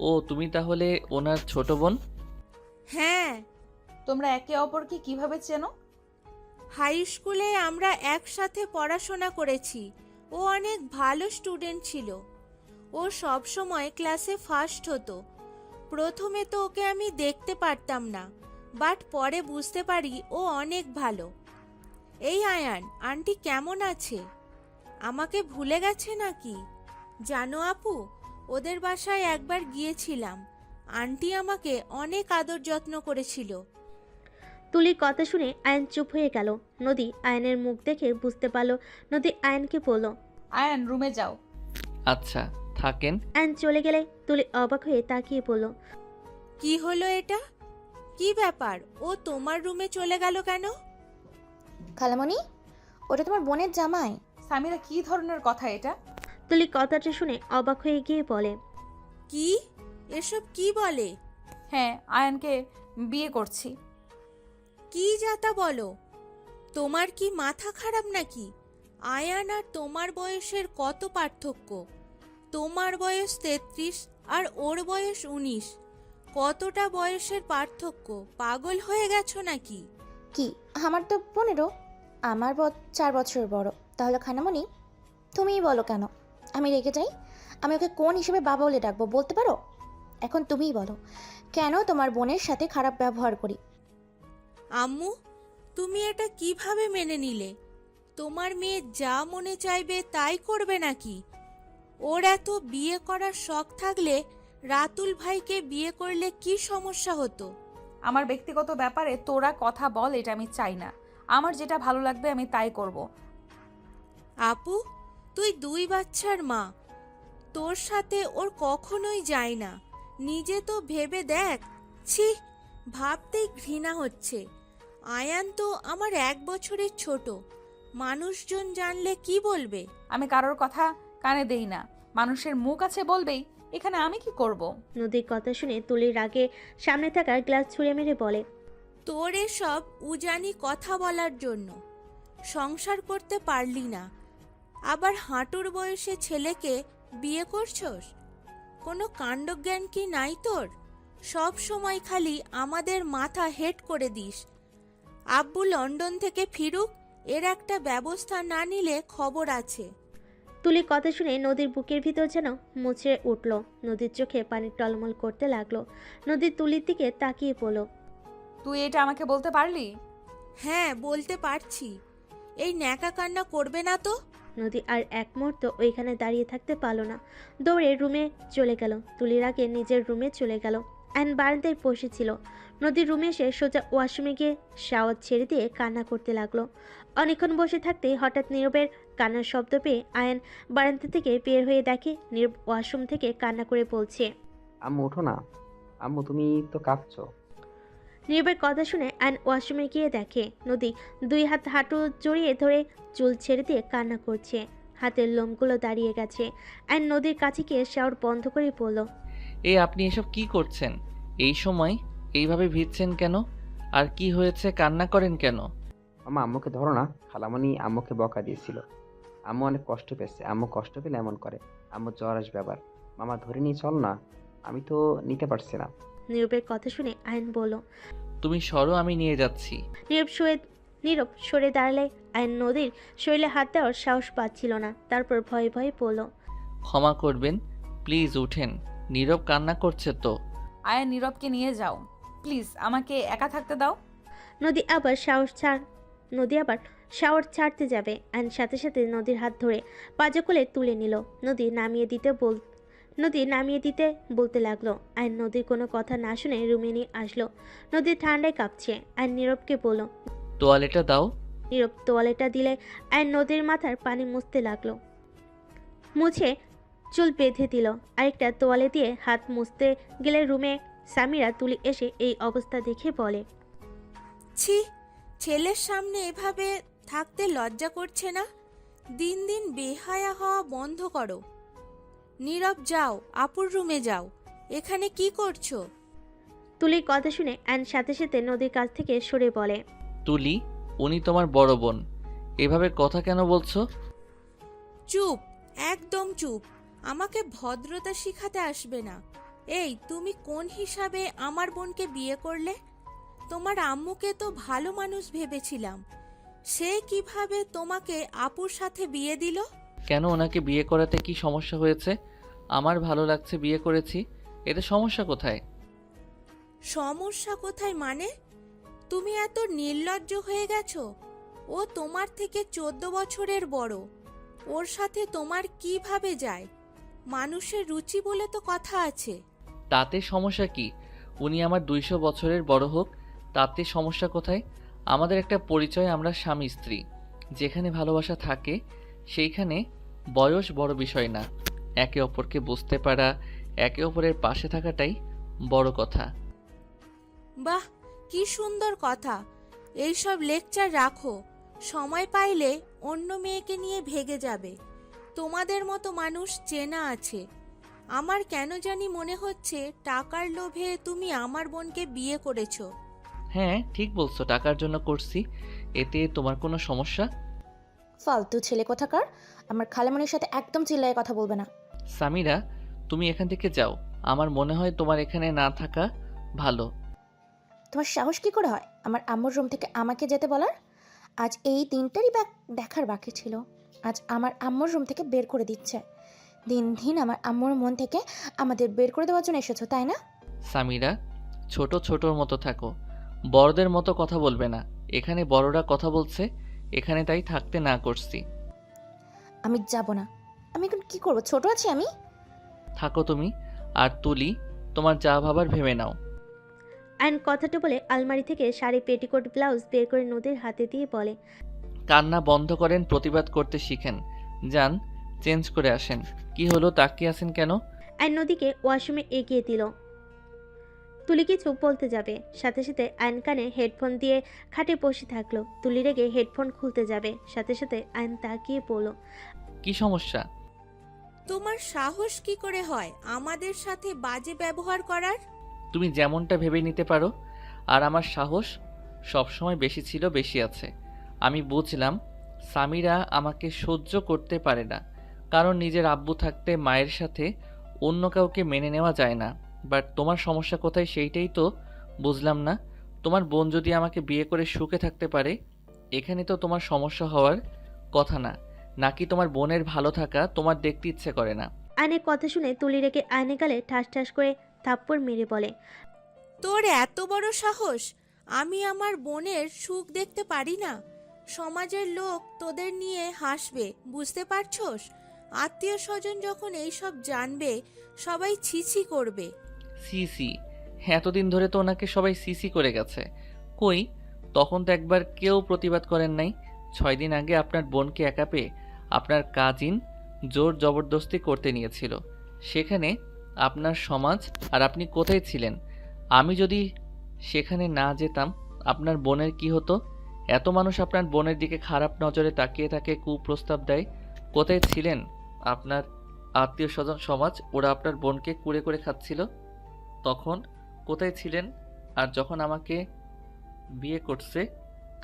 ও তুমি তাহলে ওনার ছোট বোন? হ্যাঁ। তোমরা একে অপরকে কিভাবে চেনো? হাই স্কুলে আমরা একসাথে পড়াশোনা করেছি। ও অনেক ভালো স্টুডেন্ট ছিল। ও সব সময় ক্লাসে ফার্স্ট হতো। প্রথমে তো ওকে আমি দেখতে পারতাম না, বাট পরে বুঝতে পারি ও অনেক ভালো। এই আয়ান, আন্টি কেমন আছে? আমাকে ভুলে গেছে নাকি? জানো আপু, ওদের বাসায় একবার গিয়েছিলাম। আন্টি আমাকে অনেক আদর যত্ন করেছিল। তুলির কথা শুনে আয়ন চুপ হয়ে গেল। নদী আয়নের মুখ দেখে বুঝতে পারল। নদী আয়নকে বলল, আয়ান রুমে যাও। আচ্ছা থাকেন। আয়ন চলে গেলে তুলি অবাক হয়ে তাকিয়ে বলল, কি হলো এটা? কি ব্যাপার? ও তোমার রুমে চলে গেল কেন? খালামণি, ওটা তোমার বোনের জামাই। সামিরা, কি ধরনের কথা এটা? তুলি কথাটা শুনে অবাক হয়ে গিয়ে বলে, কি? এসব কি বলে? হ্যাঁ, আয়ানকে বিয়ে করছি। কি যাতা বলো? তোমার কি মাথা খারাপ নাকি? আয়ান আর তোমার বয়সের কত পার্থক্য? তোমার বয়স 33 আর ওর বয়স 19। কতটা বয়সের পার্থক্য? পাগল হয়ে গেছো নাকি? কি, আমার তো 15। আমার 4 বছরের বড়। তাহলে খালামণি তুমিই বলো কেন আমি রেগে যাই? আমি ওকে কোন হিসেবে বাবা বলে ডাকবো বলতে পারো? এখন তুমিই বলো, কেন তোমার বোনের সাথে খারাপ ব্যবহার করি? আম্মু, তুমি এটা কিভাবে মেনে নিলে? তোমার মেয়ে যা মনে চাইবে তাই করবে নাকি? ওর এত বিয়ে করার শখ থাকলে রাতুল ভাইকে বিয়ে করলে কি সমস্যা হতো? আমার ব্যক্তিগত ব্যাপারে তোরা কথা বল, এটা আমি চাই না। আমার যেটা ভালো লাগবে আমি তাই করব। আপু, তুই 2 বাচ্চার মা। তোর সাথে ওর কখনোই যায় না। নিজে তো ভেবে দেখ। ছি, ভাবতেই ঘৃণা হচ্ছে। আয়ান তো আমার 1 বছরের ছোট। মানুষজন জানলে কি বলবে? আমি কারোর কথা কানে দেই না। মানুষের মুখ আছে বলবেই, এখানে আমি কি করব? নদীর কথা শুনে তুলির রাগে সামনে থাকা গ্লাস ছুঁড়ে মেরে বলে, তোর এসব উজানি কথা বলার জন্য সংসার করতে পারলি না, আবার হাঁটুর বয়সে ছেলেকে বিয়ে করছস? কোনো কাণ্ডজ্ঞান কি নাই তোর? সব সময় খালি আমাদের মাথা হেট করে দিস। আব্বু লন্ডন থেকে ফিরুক, এর একটা ব্যবস্থা না নিলে খবর আছে। তুলির কথা শুনে নদীর বুকের ভিতর যেন মুচড়ে উঠল। নদীর চোখে পানি টলমল করতে লাগলো। নদীর তুলির দিকে তাকিয়ে পড়ল। তুই এটা আমাকে বলতে পারলি? হ্যাঁ বলতে পারছি। এই ন্যাকা কান্না করবে না তো? নদী আর এক মুহূর্ত ওইখানে দাঁড়িয়ে থাকতে পারল না, দৌড়ে রুমে চলে গেল। তুলির আগে নিজের রুমে চলে গেল। অ্যান বারান্দায় বসেছিল। নদীর রুমে এসে সোজা ওয়াশরুমে গিয়ে শাওয়ার ছেড়ে দিয়ে কান্না করতে লাগলো। অনেকক্ষণ বসে থাকতেই হঠাৎ নীরবের কান্নার শব্দ পেয়ে আয়ান বারান্দা থেকে বের হয়ে দেখে নীরব ওয়াশরুম থেকে কান্না করে বলছে। আম্মু ওঠো না। আম্মু তুমি তো কাঁদছো। নীরবের কথা শুনে আয়ন ওয়াশরুমে গিয়ে দেখে নদী দুই হাত হাঁটু জড়িয়ে ধরে চুল ছেড়ে দিয়ে কান্না করছে। হাতের লোমগুলো দাঁড়িয়ে গেছে। আয়ন নদীর কাছে গিয়ে শাওয়ার বন্ধ করে পড়ল। আপনি এসব কি করছেন? এই সময় এইভাবে ভিজছেন কেন? আর কি হয়েছে, কান্না করেন কেন? মামা আম্মুকে ধরো না। খালামণি আম্মুকে বকা দিয়েছিল। আম্মু অনেক কষ্ট পেয়েছে। আম্মু কষ্ট পেলে এমন করে। আম্মু জ্বর আসবে আবার। মামা ধরে নিয়ে চল না। আমি তো নিতে পারছি না। নীরবের কথা শুনে আয়ন বলল। তুমি সরো, আমি নিয়ে যাচ্ছি। নীরব সরে দাঁড়ালে আয়ন নদীর শরীরে হাত দেওয়ার সাহস পাচ্ছিল না। তারপর ভয়ে ভয়ে পড়ল। ক্ষমা করবেন, প্লিজ উঠেন। নীরব কান্না করছে তো। আয়ান নীরবকে নিয়ে যাও প্লিজ, আমাকে একা থাকতে দাও। নদী আবার শাওয়ার ছাড়তে যাবে। আয়ন সাথে সাথে নদীর হাত ধরে পাজা কোলে তুলে নিল। নদী নামিয়ে দিতে বলতে লাগলো। আয়ন নদীর কোনো কথা না শুনে রুমে নিয়ে আসলো। নদী ঠান্ডায় কাঁপছে। আয়ন নীরবকে বলল। তোয়ালেটা দাও। নীরব তোয়ালেটা দিলে আয়ন নদীর মাথার পানি মুছে চুল বেঁধে দিল। আরেকটা তোয়ালে দিয়ে হাত মুছতে গেলে রুমে সামিরা তুলি এসে এই অবস্থা দেখে বলে। ছি, ছেলের সামনে এভাবে থাকতে লজ্জা করছে না? দিন দিন বেহায়া হওয়া বন্ধ করো। নীরব যাও, আপুর রুমে যাও। এখানে কি করছো? তুলির কথা শুনে আয়ন সাথে সাথে নদীর কাছ থেকে সরে বলে। তুলি, উনি তোমার বড় বোন, এভাবে কথা কেন বলছো? চুপ, একদম চুপ। আমাকে ভদ্রতা শিখাতে আসবে না। এই, তুমি কোন হিসাবে আমার বোনকে বিয়ে করলে? তোমার আম্মুকে তো ভালো মানুষ ভেবেছিলাম। সে কিভাবে তোমাকে আপুর সাথে বিয়ে দিল? কেন, ওনাকে বিয়ে করাতে কি সমস্যা হয়েছে? আমার ভালো লাগছে, বিয়ে করেছি, এতে সমস্যা কোথায়? সমস্যা কোথায় মানে? তুমি এত নির্লজ্জ হয়ে গেছো। ও তোমার থেকে 14 বছরের বড়। ওর সাথে তোমার কিভাবে যায়? মানুষের রুচি বলে তো কথা আছে। তাতে সমস্যা কি? উনি আমার 200 বছরের বড় হোক, তাতে সমস্যা কোথায়? আমাদের একটা পরিচয়, আমরা স্বামী স্ত্রী। যেখানে ভালোবাসা থাকে সেইখানে বয়স বড় বিষয় না। একে অপরকে বুঝতে পারা, একে অপরের পাশে থাকাটাই বড় কথা। বাহ, কি সুন্দর কথা। এইসব লেকচার রাখো। সময় পাইলে অন্য মেয়েকে নিয়ে ভেগে যাবে। তোমাদের মতো মানুষ চেনা আছে। আমার কেন জানি মনে হচ্ছে টাকার লোভে তুমি আমার বোনকে বিয়ে করেছো। হ্যাঁ, ঠিক বলছো, টাকার জন্য করছি। এতে তোমার কোনো সমস্যা? ফালতু ছেলে কোথাকার। আমার খালামণির সাথে একদম চিল্লায় কথা বলবে না। সামিরা, তুমি এখান থেকে যাও। আমার মনে হয় তোমার এখানে না থাকা ভালো। তোমার সাহস কি করে হয় আমার আম্মুর রুম থেকে আমাকে যেতে বলার? আজ এই দিনটারই দেখার বাকি ছিল। আজ আমার আম্মুর রুম থেকে বের করে দিচ্ছে। দিন দিন আমার আম্মুর মন থেকে আমাদের বের করে দেওয়ার জন্য এসেছো, তাই না? সামিরা, ছোটর মতো থাকো, বড়দের মতো কথা বলবে না। এখানে বড়রা কথা বলছে, এখানে তাই থাকতে না করছি। আমি যাব না। আমি এখন কি করবো? ছোট আছি আমি? থাকো তুমি। আর তুলি, তোমার যা ভাবার ভেবে নাও। আয়ন কথাটা বলে আলমারি থেকে শাড়ি, পেটিকোট, ব্লাউজ বের করে নদীর হাতে দিয়ে বলে। কান্না বন্ধ করেন, প্রতিবাদ করতে শিখেন। যান, চেঞ্জ করে আসেন। কি হলো, তাকিয়ে আছেন কেন? আয়ন নদীকে ওয়াশরুমে এগিয়ে দিল। তুলি কিছু বলতে যাবে, সাথে সাথে আয়ন কানে হেডফোন দিয়ে খাটে বসে থাকলো। তুলি রেগে হেডফোন খুলতে যাবে, সাথে সাথে আয়ন তাকিয়ে পড়ল। কি সমস্যা? তোমার সাহস কি করে হয় আমাদের সাথে বাজে ব্যবহার করার? তুমি যেমনটা ভেবে নিতে পারো। আর আমার সাহস সবসময় বেশি ছিল, বেশি আছে। আমি বুঝলাম সামিরা আমাকে সহ্য করতে পারে না, কারণ নিজের আব্বু থাকতে মায়ের সাথে অন্য কাউকে মেনে নেওয়া যায় না। বাট তোমার সমস্যা কোথায় সেইটাই তো বুঝলাম না। তোমার বোন যদি আমাকে বিয়ে করে সুখে থাকতে পারে, এখানে তো তোমার সমস্যা হওয়ার কথা না। নাকি তোমার বোনের ভালো থাকা তোমার দেখতে ইচ্ছে করে না? আয়নের কথা শুনে তুলি রেগে আয়নে গালে ঠাস ঠাস করে থাপ্পড় মেরে বলে। তোর এত বড় সাহস আমি আমার বোনের সুখ দেখতে পারি না? সমাজের লোক তোদের নিয়ে হাসবে, বুঝতে পারছোস? আত্মীয় স্বজন যখন এইসব জানবে, সবাই ছিছি করবে। সিসি, এতদিন ধরে তো ওনাকে সবাই সিসি করে গেছে। কই, তখন তো একবার কেউ প্রতিবাদ করেন নাই। 6 দিন আগে আপনার বোনকে একা পেয়ে আপনার কাজিন জোর জবরদস্তি করতে নিয়েছিল। সেখানে আপনার সমাজ আর আপনি কোথায় ছিলেন? আমি যদি সেখানে না যেতাম আপনার বোনের কি হতো? এত মানুষ আপনার বোনের দিকে খারাপ নজরে তাকিয়ে থাকে, কুপ্রস্তাব দেয়। কোথায় ছিলেন আপনার আত্মীয় স্বজন সমাজ? ওরা আপনার বোনকে কুড়ে করে খাচ্ছিল। তখন কোথায় ছিলেন? আর যখন আমাকে বিয়ে করছে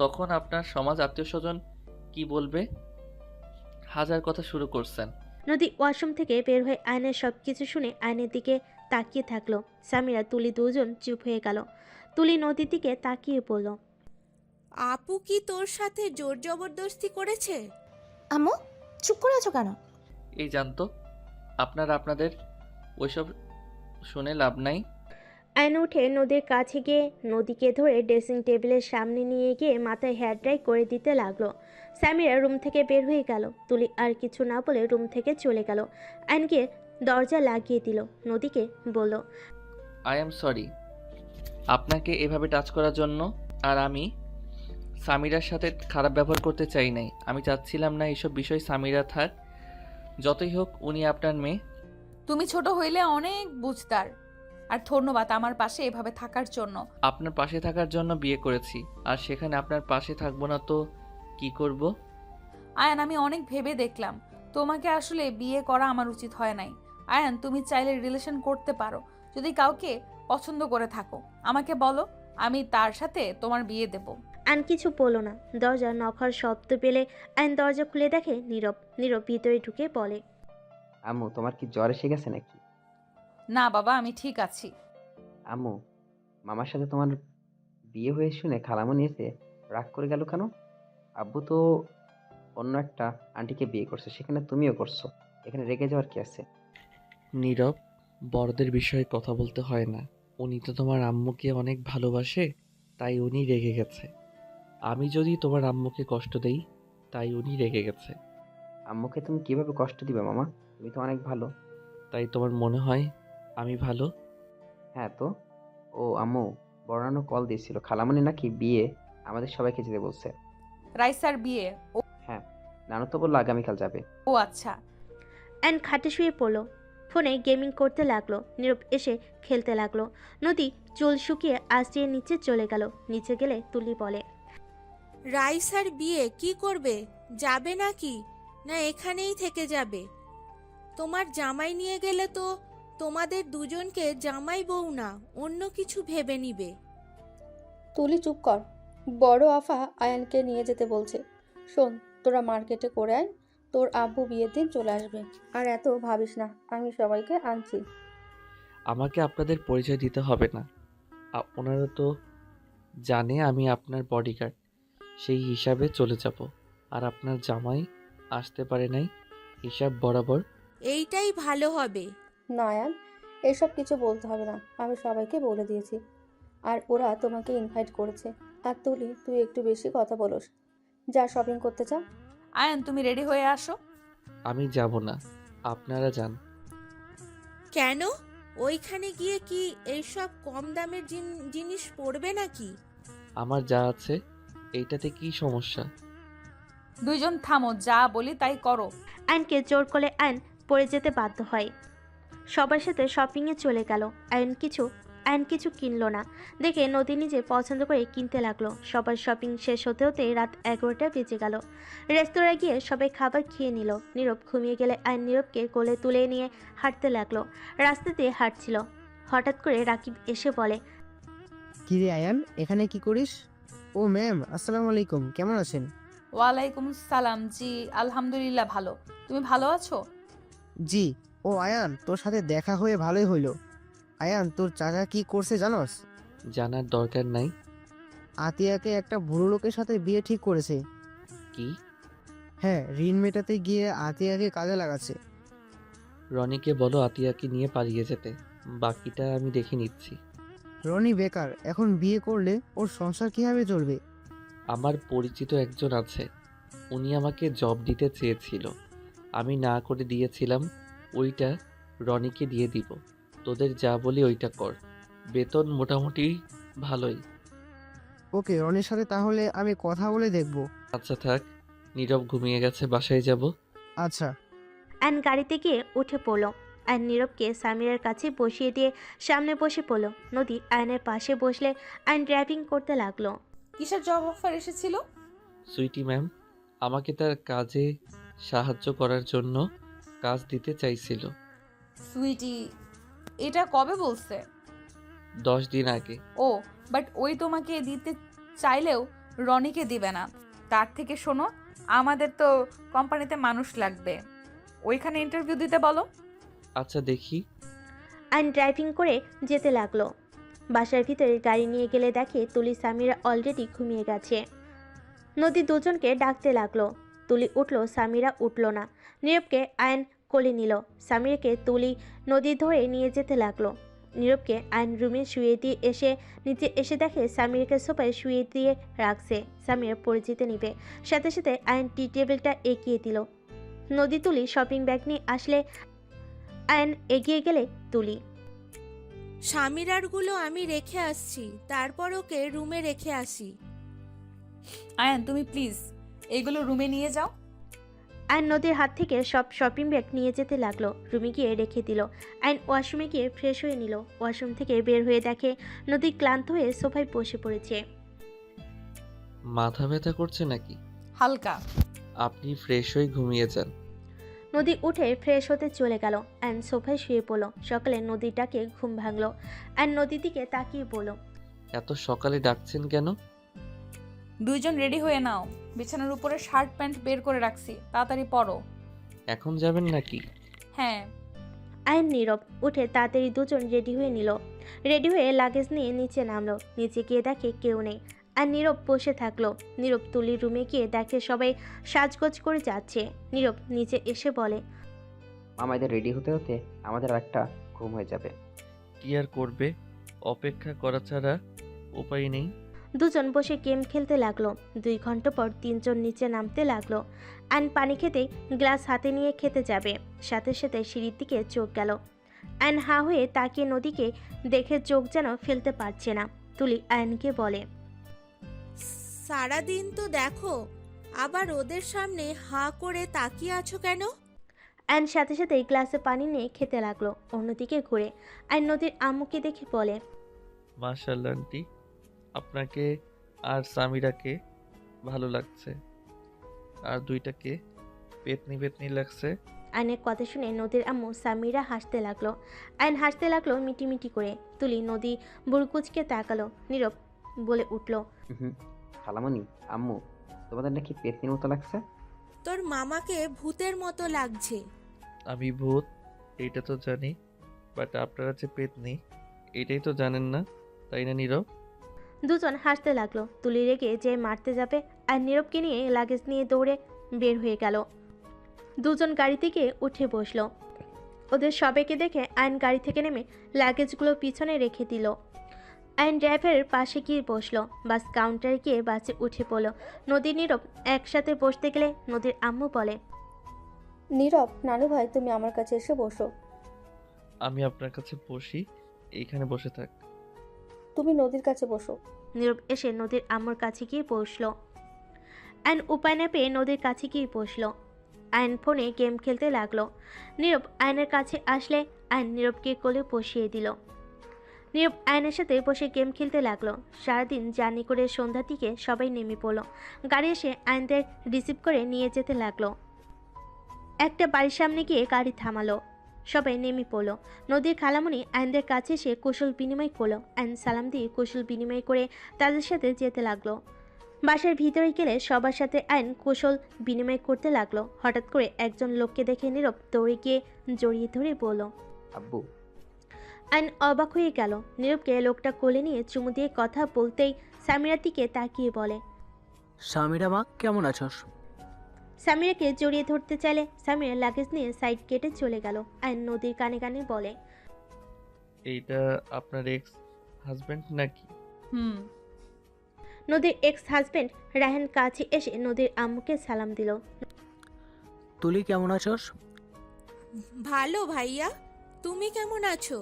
তখন আপনার সমাজ আত্মীয় স্বজন কি বলবে? হাজার কথা শুরু করছেন। নদী ওয়াশরুম থেকে বের হয়ে আয়নের সব কিছু শুনে আয়নের দিকে তাকিয়ে থাকলো। সামিরা তুলি দুজন চুপ হয়ে গেল। তুলি নদীর দিকে তাকিয়ে পড়ল। আপু কি তোর সাথে জোর জবরদস্তি করেছে? আম্মু, চুপ করে আছো কেন? এই জানতো আপনাদের ওইসব শুনে লাভ নাই। আয়ন উঠে নদীর কাছে গিয়ে নদীকে ধরে ড্রেসিং টেবিলের সামনে নিয়ে গিয়ে মাথায় হেয়ার ড্রাই করে দিতে লাগলো। সামিরা রুম থেকে বের হয়ে গেল। তুলি আর কিছু না বলে রুম থেকে চলে গেল। আয়নকে দরজা লাগিয়ে দিল। নদীকে বলল, আই এম সরি আপনাকে এভাবে টাচ করার জন্য। আর আমি সামিরার সাথে খারাপ ব্যবহার করতে চাই নাই। আমি চাচ্ছিলাম না এইসব বিষয় সামিরা থাক। যতই হোক উনি আপনার মেয়ে। তুমি ছোট হইলে অনেক বুঝতার। আর ধন্যবাদ আমার পাশে এভাবে থাকার জন্য। আপনার পাশে থাকার জন্য বিয়ে করেছি, আর সেখানে আপনার পাশে থাকবো না তো কি করব? আয়ান, আমি অনেক ভেবে দেখলাম তোমাকে আসলে বিয়ে করা আমার উচিত হয় নাই। আয়ান, তুমি চাইলে রিলেশন করতে পারো। যদি কাউকে পছন্দ করে থাকো আমাকে বলো, আমি তার সাথে তোমার বিয়ে দেব। আয়ন কিছু বলল না। দরজা নক হওয়ার শব্দ পেলে আয়ন দরজা খুলে দেখে নীরব। নীরব ভিতরে ঢুকে বলে, আম্মু, তোমার কি জ্বর এসে গেছে নাকি? না বাবা, আমি ঠিক আছি। আম্মু, মামার সাথে তোমার বিয়ে হয়ে শুনে খালামণি এসে রাগ করে গেল কেন? আব্বু তো অন্য একটা আন্টিকে বিয়ে করছে, সেখানে তুমিও করছো, এখানে রেগে যাওয়ার কি আছে? নীরব, বড়দের বিষয়ে কথা বলতে হয় না। উনি তো তোমার আম্মুকে অনেক ভালোবাসে, তাই উনি রেগে গেছে। আমি যদি তোমার আম্মুকে কষ্ট দেই, তাই উনি রেগে গেছে। আম্মুকে তুমি কিভাবে কষ্ট দিবে মামা? তুমি তো অনেক ভালো। তাই তোমার মনে হয় আমি ভালো? হ্যাঁ তো। ও আম্মু, বর্ণানো কল দিয়েছিল, খালামণি নাকি বিয়ে আমাদের সবাইকে যেতে বলছে। রাইসার বিয়ে? ও হ্যাঁ, নানু তো বললো আগামীকাল যাবে। ও আচ্ছা। অ্যান্ড খাটে শুয়ে পড়ল। ফোনে গেমিং করতে লাগলো। নীরব এসে খেলতে লাগলো। নদী চুল শুকিয়ে আঁচড়িয়ে নিচে চলে গেল। নিচে গেলে তুলি বলে, রাইসার বিয়ে কি করবে? যাবে নাকি, না এখানেই থেকে যাবে? তোমার জামাই নিয়ে গেলে তো তোমাদের দুজনকে জামাই বউ না অন্য কিছু ভেবে নিবে। তুলি চুপ কর। বড় আফা আয়ানকে নিয়ে যেতে বলছে। শোন, তোরা মার্কেটে করে আয়, তোর আব্বু বিয়ের দিন চলে আসবে। আর এত ভাবিস না, আমি সবাইকে আনছি। আমাকে আপনাদের পরিচয় দিতে হবে না। ওনারা তো জানে আমি আপনার বডিগার্ড, সেই হিসাবে চলে যাব। আর আপনার জামাই আসতে পারে নাই, হিসাব বরাবর। এইটাই ভালো হবে। না আয়ান, এসব কিছু বলতে হবে না, আমি সবাইকে বলে দিয়েছি। আর ওরা তোমাকে ইনভাইট করেছে। আর তুলি, তুই একটু বেশি কথা বলোস। যা শপিং করতে চা। আয়ান, তুমি রেডি হয়ে আসো। আমি যাব না, আপনারা যান। কেন? ওইখানে গিয়ে কি এইসব কম দামের জিনিস পড়বে নাকি? আমার যা আছে এইটাতে কি সমস্যা? দুইজন থামো, যা বলি তাই করো। আয়নকে জোর করে আয়ন পড়ে যেতে বাধ্য হয়। সবার সাথে শপিংয়ে চলে গেল। আয়ন কিছু কিনলো না দেখে নদী নিজে পছন্দ করে কিনতে লাগলো। সবার শপিং শেষ হতে হতে রাত 11টা বেজে গেল। রেস্তোরাঁয় গিয়ে সবাই খাবার খেয়ে নিল। নীরব ঘুমিয়ে গেলে আয়ন নীরবকে কোলে তুলে নিয়ে হাঁটতে লাগলো। রাস্তা দিয়ে হাঁটছিল। হঠাৎ করে রাকিব এসে বলে, কি রে আয়ান, এখানে কি করিস? ও ম্যাম, আসসালামু আলাইকুম, কেমন আছেন? ওয়ালাইকুম সালাম। জি আলহামদুলিল্লাহ ভালো। তুমি ভালো আছো? জি। ও আয়ান, তোর সাথে দেখা হয়ে ভালোই হইলো। আয়ান, তোর চাচা কি করছে জানোস? জানার দরকার নাই। আতিয়াকে একটা বুড়ো লোকের সাথে বিয়ে ঠিক করেছে। কি? হ্যাঁ, ঋণ মেটাতে গিয়ে আতিয়াকে কাজে লাগাচ্ছে। রনিকে বলো আতিয়াকে নিয়ে পালিয়ে যেতে, বাকিটা আমি দেখে নিচ্ছি। রনি বেকার, এখন বিয়ে করলে ওর সংসার কিভাবে চলবে? আমার পরিচিত একজন আছে, উনি আমাকে জব দিতে চেয়েছিল, আমি না করে দিয়েছিলাম। ওইটা রনিকে দিয়ে দিব। তোদের যা বলি ওইটা কর, বেতন মোটামুটি ভালোই। ওকে, রনির সাথে তাহলে আমি কথা বলে দেখব। আচ্ছা থাক, নীরব ঘুমিয়ে গেছে, বাসায় যাব। আচ্ছা। আয়ন গাড়িতে গিয়ে উঠে পড়ল। আয়ন নীরবকে সামিরার কাছে বসিয়ে দিয়ে সামনে বসে পড়ল। নদী আয়নের পাশে বসলে আয়ন ড্রাইভিং করতে লাগলো। কিসের জব অফার এসেছিল? সুইটি ম্যাম আমাকে তার কাজে সাহায্য করার জন্য কাজ দিতে চাইছিল। সুইটি, এটা কবে বলছে? 10 দিন আগে। ও, বাট ওই তোমাকে দিতে চাইলেও রনিকে দিবে না। তার থেকে শোনো, আমাদের তো কোম্পানিতে মানুষ লাগবে, ওইখানে ইন্টারভিউ দিতে বলো। আচ্ছা দেখি। আয়ন ড্রাইভিং করে যেতে লাগলো। বাসার ভিতরে গাড়ি নিয়ে গেলে দেখে তুলি সামিরা অলরেডি ঘুমিয়ে গেছে। নদী দুজনকে ডাকতে লাগলো। তুলি উঠল, সামিরা উঠল না। নীরবকে আয়ন কোলে নিল। সামিরাকে তুলি নদী ধরে নিয়ে যেতে লাগলো। নীরবকে আয়ন রুমে শুয়ে দিয়ে নিচে এসে দেখে সামিরাকে সোফায় শুয়ে দিয়ে রাখছে। সামিরা পড়ে যেতে নিবে, সাথে সাথে আয়ন টি টেবিলটা এগিয়ে দিল। নদী তুলি শপিং ব্যাগ নিয়ে আসলে আয়ন এগিয়ে গেলে তুলি। স্বামীরারগুলো আমি রেখে আসছি, তারপর ওকে রুমে রেখে আসি। আয়ান, তুমি প্লিজ এগুলো রুমে নিয়ে যাও। আয়ন নদীর হাত থেকে সব শপিং ব্যাগ নিয়ে যেতে লাগলো। রুমে গিয়ে রেখে দিল। আয়ন ওয়াশরুমে গিয়ে ফ্রেশ হয়ে নিল। ওয়াশরুম থেকে বের হয়ে দেখে নদী ক্লান্ত হয়ে সোফায় বসে পড়েছে। মাথা ব্যথা করছে নাকি? হালকা। আপনি ফ্রেশ হয়ে ঘুমিয়ে যান। নদী উঠে ফ্রেশ হতে চলে গেল। আয়ন সোফায় শুয়ে পড়ল। সকালে নদীটাকে ঘুম ভাঙলো। আয়ন নদীর দিকে তাকিয়ে বলল, এত সকালে ডাকছেন কেন? দুইজন রেডি হয়ে নাও, বিছানার উপরে শার্ট প্যান্ট বের করে রাখছি, তাড়াতাড়ি পরো। এখন যাবেন নাকি? হ্যাঁ। আয়ন নীরব উঠে তাড়াতাড়ি দুজন রেডি হয়ে নিল। রেডি হয়ে লাগেজ নিয়ে নিচে নামলো। নিচে গিয়ে দেখে কেউ নেই। আর নীরব বসে থাকলো। নীরব তুলির রুমে গিয়ে দেখে সবাই সাজগোজ করে যাচ্ছে। নীরব নিচে এসে বলে, আমাদের রেডি হতে হতে আমাদের একটা ঘুম হয়ে যাবে। কি আর করবে, অপেক্ষা করা ছাড়া উপায় নেই। দুজন বসে গেম খেলতে লাগলো। 2 ঘন্টা পর তিনজন নিচে নামতে লাগলো। আয়ন পানি খেতে গ্লাস হাতে নিয়ে খেতে যাবে, সাথে সাথে সিঁড়ির দিকে চোখ গেল। আয়ন হা হয়ে তাকিয়ে নদীকে দেখে চোখ যেন ফেলতে পারছে না। তুলি আয়নকে বলে, সারাদিন তো দেখো, আবার ওদের সামনে হাঁ করে তাকিয়ে আছো কেন? আয়ন সাথে সাথে গ্লাসে পানি নিয়ে খেতে লাগলো। অন্যদিকে ঘুরে আয়ন নদীর আম্মুকে দেখে বলে, মাশাআল্লাহ আন্টি, আপনাকে আর সামিরাকে ভালো লাগছে, আর দুইটাকে পেতনি পেতনি লাগছে। আয়নের কথা শুনে নদীর আম্মু সামিরা হাসতে লাগলো। আয়ন হাসতে লাগলো মিটিমিটি করে। তুলি নদী বুড়কুচকে তাকালো। নীরব বলে উঠল, খালামণি, আম্মু, তোমাদের নাকি পেতনির মতো লাগছে? তোর মামাকে ভূতের মতো লাগছে। আমি ভূত এইটা তো জানি, বাট আপনারা যে পেতনি এটাই তো জানেন না, তাই না নীরব? দুজন হাসতে লাগলো। তুলি রেগে যে মারতে যাবে আর নীরবকে নিয়ে লাগেজ নিয়ে দৌড়ে বের হয়ে গেল। দুজন গাড়ি থেকে উঠে বসলো। ওদের সবাইকে দেখে আয়ন গাড়ি থেকে নেমে লাগেজগুলো পিছনে রেখে দিল। আয়ন ড্রাইভারের পাশে গিয়ে বসলো। বাস কাউন্টারে গিয়ে বাসে উঠে পড়লো। নদী নীরব একসাথে বসতে গেলে নদীর আম্মু বলে, নীরব, নানু ভাই তুমি আমার কাছে এসে বসো। আমি আপনার কাছে বসি, এইখানে বসে থাক। তুমি নদীর কাছে বসো। নীরব এসে নদীর আম্মুর কাছে গিয়ে বসলো। আয়ন উপায় না পেয়ে নদীর কাছে গিয়ে বসলো। আয়ন ফোনে গেম খেলতে লাগলো। নীরব আয়নের কাছে আসলে আয়ন নীরবকে কোলে বসিয়ে দিল। নীরব আয়নের সাথে বসে গেম খেলতে লাগলো। সারাদিন জার্নি করে সন্ধ্যার দিকে সবাই নেমে পড়লো। গাড়ি এসে আয়নদের রিসিভ করে নিয়ে যেতে লাগলো। একটা বাড়ির সামনে গিয়ে গাড়ি থামালো। সবাই নেমে পড়লো। নদীর খালামণি আয়নদের কাছে এসে কুশল বিনিময় করলো। আয়ন সালাম দিয়ে কুশল বিনিময় করে তাদের সাথে যেতে লাগলো। বাসার ভিতরে গেলে সবার সাথে আয়ন কুশল বিনিময় করতে লাগলো। হঠাৎ করে একজন লোককে দেখে নীরব দৌড়ে গিয়ে জড়িয়ে ধরে বলল, আব্বু। আয়ন অবাক হয়ে গেল। নীরবকে লোকটা কোলে নিয়ে চুমু দিয়ে কথা বলতেই সামিরার দিকে তাকিয়ে বলে, সামিরা মা, কেমন আছোস? সামিরাকে জড়িয়ে ধরতে চাইলে সামিরা লাগেজ নিয়ে সাইড কেটে চলে গেল। আয়ন নদীর কানে কানে বলে, এইটা আপনার এক্স হাজব্যান্ড নাকি? হুম। নদীর এক্স হাজবেন্ড রায়হান কাছে এসে নদীর আম্মুকে সালাম দিল। তুলি কেমন আছোস? ভালো ভাইয়া, তুমি কেমন আছো?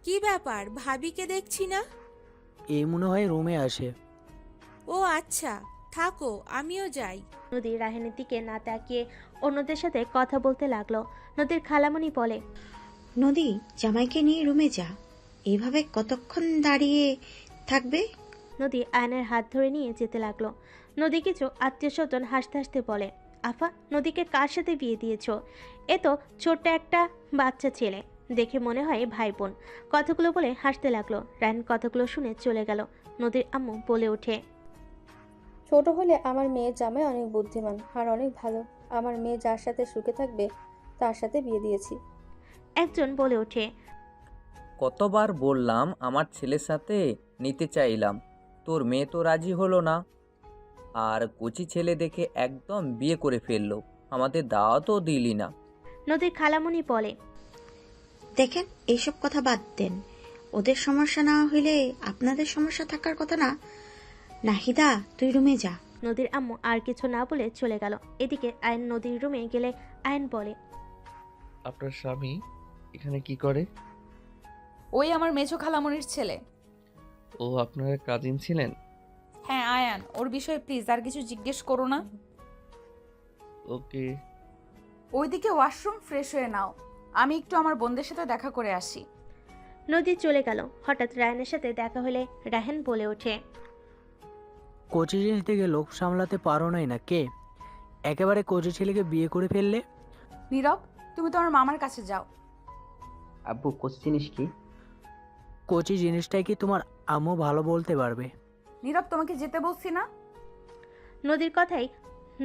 কি ব্যাপার, ভাবিকে দেখছি না? এই মনে হয় রুমে আসে। ও আচ্ছা, থাকো, আমিও যাই। নদী রায়হানের দিকে না তাকিয়ে অন্যদের সাথে কথা বলতে লাগলো। নদীর খালামণি বলে, নদী, জামাইকে নিয়ে রুমে যা। এইভাবে কতক্ষণ দাঁড়িয়ে থাকবে? নদী আয়নের হাত ধরে নিয়ে যেতে লাগলো। নদী কিছু আত্মীয় স্বজন হাসতে হাসতে বলে, আফা, নদীকে কার সাথে বিয়ে দিয়েছ? এ তো ছোট্ট একটা বাচ্চা ছেলে, দেখে মনে হয় ভাই বোন। কথাগুলো বলে হাসতে লাগলো। রায়হান কথাগুলো শুনে চলে গেল। নদীর আম্মু বলে ওঠে, ছোট হলে আমার মেয়ের জামাই অনেক বুদ্ধিমান আর অনেক ভালো। আমার মেয়ে যার সাথে সুখে থাকবে তার সাথে বিয়ে দিয়েছি। একজন বলে ওঠে, কতবার বললাম আমার ছেলের সাথে নিতে চাইলাম, তোর মেয়ে তো রাজি হলো না। আর কচি ছেলে দেখে একদম বিয়ে করে ফেললো, আমাদের দাওয়াতও দিলি না। নদীর খালামণি বলে, দেখেন, এইসব কথা বাদ দেন। ওদের সমস্যা না হইলে আপনাদের সমস্যা থাকার কথা না। নাহিদা, তুই রুমে যা। নদীর আম্মু আর কিছু না বলে চলে গেল। এদিকে আয়ন নদীর রুমে গেলে আয়ন বলে, আপনার স্বামী এখানে কি করে? ওই আমার মেছো খালামণির ছেলে। ও আপনার কাজিন ছিলেন? হ্যাঁ আয়ান, ওর বিষয়ে প্লিজ আর কিছু জিজ্ঞেস করো না। ওকে। ওইদিকে ওয়াশরুম ফ্রেশ হয়ে নাও, আমি একটু আমার বোনদের সাথে দেখা করে আসি। নদী চলে গেল। হঠাৎ রায়হানের সাথে দেখা হলে রায়হান বলে ওঠে, কোচি জিনিস থেকে লোক সামলাতে পারো নাই না কে? একেবারে কোচি ছেলেকে বিয়ে করে ফেললে। নীরব, তুমি তোমার মামার কাছে যাও। আব্বু, কোচ জিনিস কি? কোচি জিনিসটাই কি তোমার আম্মু ভালো বলতে পারবে। নীরব, তোমাকে যেতে বলছি না?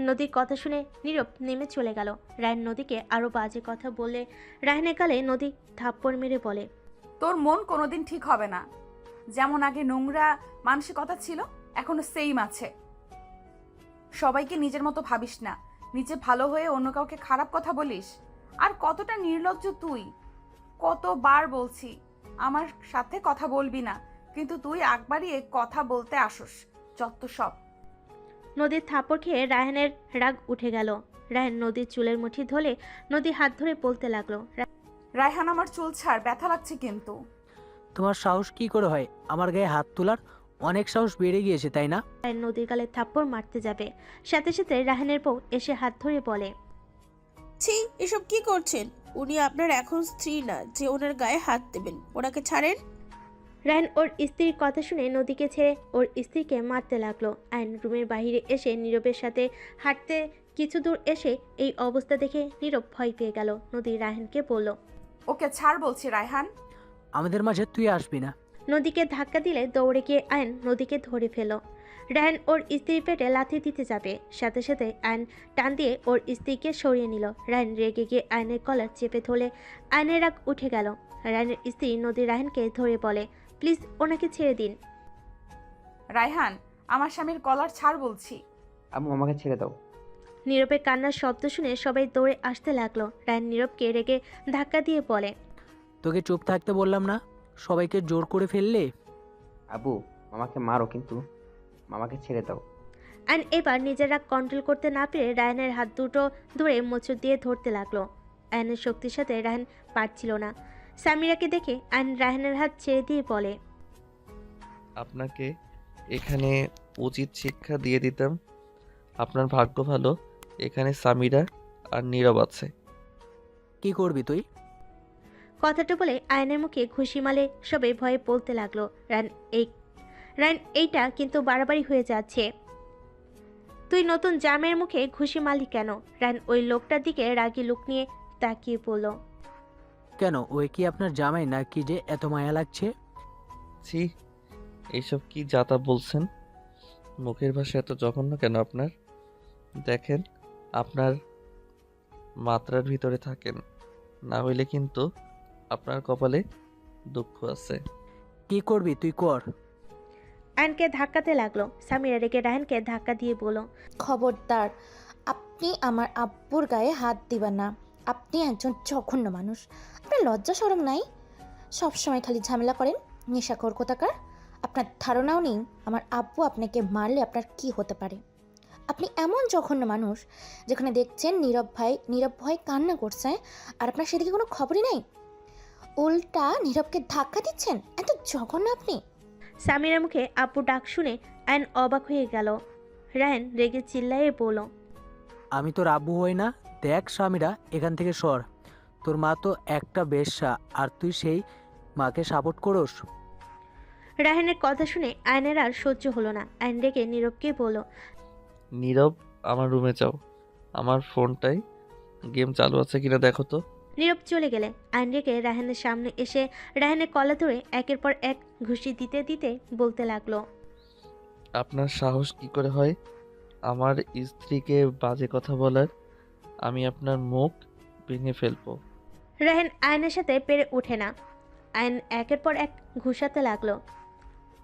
নদীর কথা শুনে নীরব নেমে চলে গেল। রায়হান নদীকে আরো বাজে কথা বলে রায়হানের গালে নদী থাপ্পড় মেরে বলে, তোর মন কোনোদিন ঠিক হবে না। যেমন আগে নোংরা মানসিকতা ছিল, এখনো সেইম আছে। সবাইকে নিজের মতো ভাবিস না, নিজে ভালো হয়ে অন্য কাউকে খারাপ কথা বলিস। আর কতটা নির্লজ্জ তুই! কতবার বলছি আমার সাথে কথা বলবি না, কিন্তু তুই একবারই কথা বলতে আসোস। যত সব। নদীর থাপ্পড় খেয়ে রায়হানের রাগ উঠে গেল। রায়হান নদীর চুলের মুঠি ধরে নদী হাত ধরে বলতে লাগলো, রায়হান, আমার চুল ছাড়, ব্যথা লাগছে কিন্তু। তোমার সাহস কি করে হয় আমার গায়ে হাত তোলার? অনেক সাহস বেড়ে গিয়েছে, তাই না? রায়হান নদীর গালে থাপ্পড় মারতে যাবে, সাথে সাথে রায়হানের বউ এসে হাত ধরে বলে, ছি, এসব কি করছেন? উনি আপনার এখন স্ত্রী না যে ওনার গায়ে হাত দেবেন। ওনাকে ছাড়েন। রায়হান ওর স্ত্রীর কথা শুনে নদীকে ছেড়ে ওর স্ত্রীকে মারতে লাগলো। আয়ন রুমের বাইরে এসে নীরবের সাথে হাঁটতে কিছু দূর এসে এই অবস্থা দেখে নীরব ভয় পেয়ে গেল। নদী রায়হানকে বলল, ওকে ছাড় বলছি রায়হান। আমাদের মাঝে তুই আসবি না। নদীকে ধাক্কা দিলে দৌড়ে গিয়ে আয়ন নদীকে ধরে ফেল। রায়হান ওর স্ত্রীর পেটে লাথি দিতে যাবে, সাথে সাথে আয়ন টান দিয়ে ওর স্ত্রীকে সরিয়ে নিল। রায়হান রেগে গিয়ে আয়নের কলার চেপে ধরলে আয়নের রাগ উঠে গেল। রায়হানের স্ত্রী নদী রায়হানকে ধরে বলে, প্লিজ ওনাকে ছেড়ে দিন। রায়হান, আমার স্বামীর কলার ছাড় বলছি। আম্মু, আমাকে ছেড়ে দাও। নীরবের কান্নার শব্দ শুনে সবাই দৌড়ে আসতে লাগলো। রায়হান নীরবকে রেগে ধাক্কা দিয়ে বলে, তোকে চুপ থাকতে বললাম না? সবাইকে জোর করে ফেললে। আব্বু, মামাকে মারো, কিন্তু মামাকে ছেড়ে দাও। আয়ন এবার নিজের রাগ কন্ট্রোল করতে না পেরে রায়হানের হাত দুটো ধরে মোচড় দিয়ে ধরতে লাগলো। আয়নের শক্তির সাথে রায়হান পারছিল না। সামিরাকে দেখে আয়ন রায়হানের হাত ছেড়ে দিয়ে বলে, আপনাকে এখানে উচিত শিক্ষা দিয়ে দিতাম। আপনার ভাগ্য ভালো, এখানে সামিরা আর নীরব আছে। কি করবি তুই? কথাটা বলে আয়নের মুখে ঘুষি মালে সবাই ভয়ে বলতে লাগলো, রায়হান এইটা কিন্তু বাড়াবাড়ি হয়ে যাচ্ছে। তুই নতুন জামের মুখে ঘুষি মারলি কেন? রায়হান ওই লোকটার দিকে রাগী লুক নিয়ে তাকিয়ে পড়ল। কেন, ওই কি আপনার জামাই নাকি যে এত মায়া লাগছে? ছি, এইসব কি যাতা বলছেন? মুখের ভাষা এত জঘন্য কেন আপনার? দেখেন, আপনার মাত্রার ভিতরে থাকেন, না হইলে কিন্তু আপনার কপালে দুঃখ আছে। কি করবি তুই কর। আয়নকে ধাক্কাতে লাগলো। সামিরা রেগে রায়হানকে ধাক্কা দিয়ে বলল, খবরদার, আপনি আমার আব্বুর গায়ে হাত দিবেন না। আপনি একজন জঘন্য মানুষ। আপনার লজ্জা শরম নাই? সবসময় খালি ঝামেলা করেন, নেশাখোর কোথাকার। আপনার ধারণাও নেই আমার আব্বু আপনাকে মারলে আপনার কি হতে পারে। আপনি এমন জঘন্য মানুষ, যেখানে দেখছেন নীরব ভাই কান্না করছে আর আপনার সেদিকে কোনো খবরই নেই, উল্টা নীরবকে ধাক্কা দিচ্ছেন। এত জঘন্য আপনি। সামিরার মুখে আব্বু ডাক শুনে আয়ন অবাক হয়ে গেল। রায়ন রেগে চিল্লায়ে বলল, আমি তোর আব্বু হই না? দেখ সামিরা, এখান থেকে সর। তোর মা তো একটা বেশ্যা, আর তুই সেই মাকে সাপোর্ট করস? রায়নের কথা শুনে আয়নের আর সহ্য হলো না। আয়ন রেগে নীরবকে বলল, নীরব, আমার রুমে যাও। আমার ফোনটায় গেম চালু আছে কিনা দেখো তো। নীরব চলে গেলে আয়ন রেগে রায়হানের সামনে এসে রায়হানের কলা ধরে একের পর এক ঘুষি দিতে দিতে বলতে লাগলো, আপনার সাহস কি করে হয় আমার স্ত্রীকে বাজে কথা বলার? আমি আপনার মুখ ভেঙে ফেলবো। রায়হান আয়নের সাথে পেরে ওঠে না। আয়ন একের পর এক ঘুষাতে লাগলো।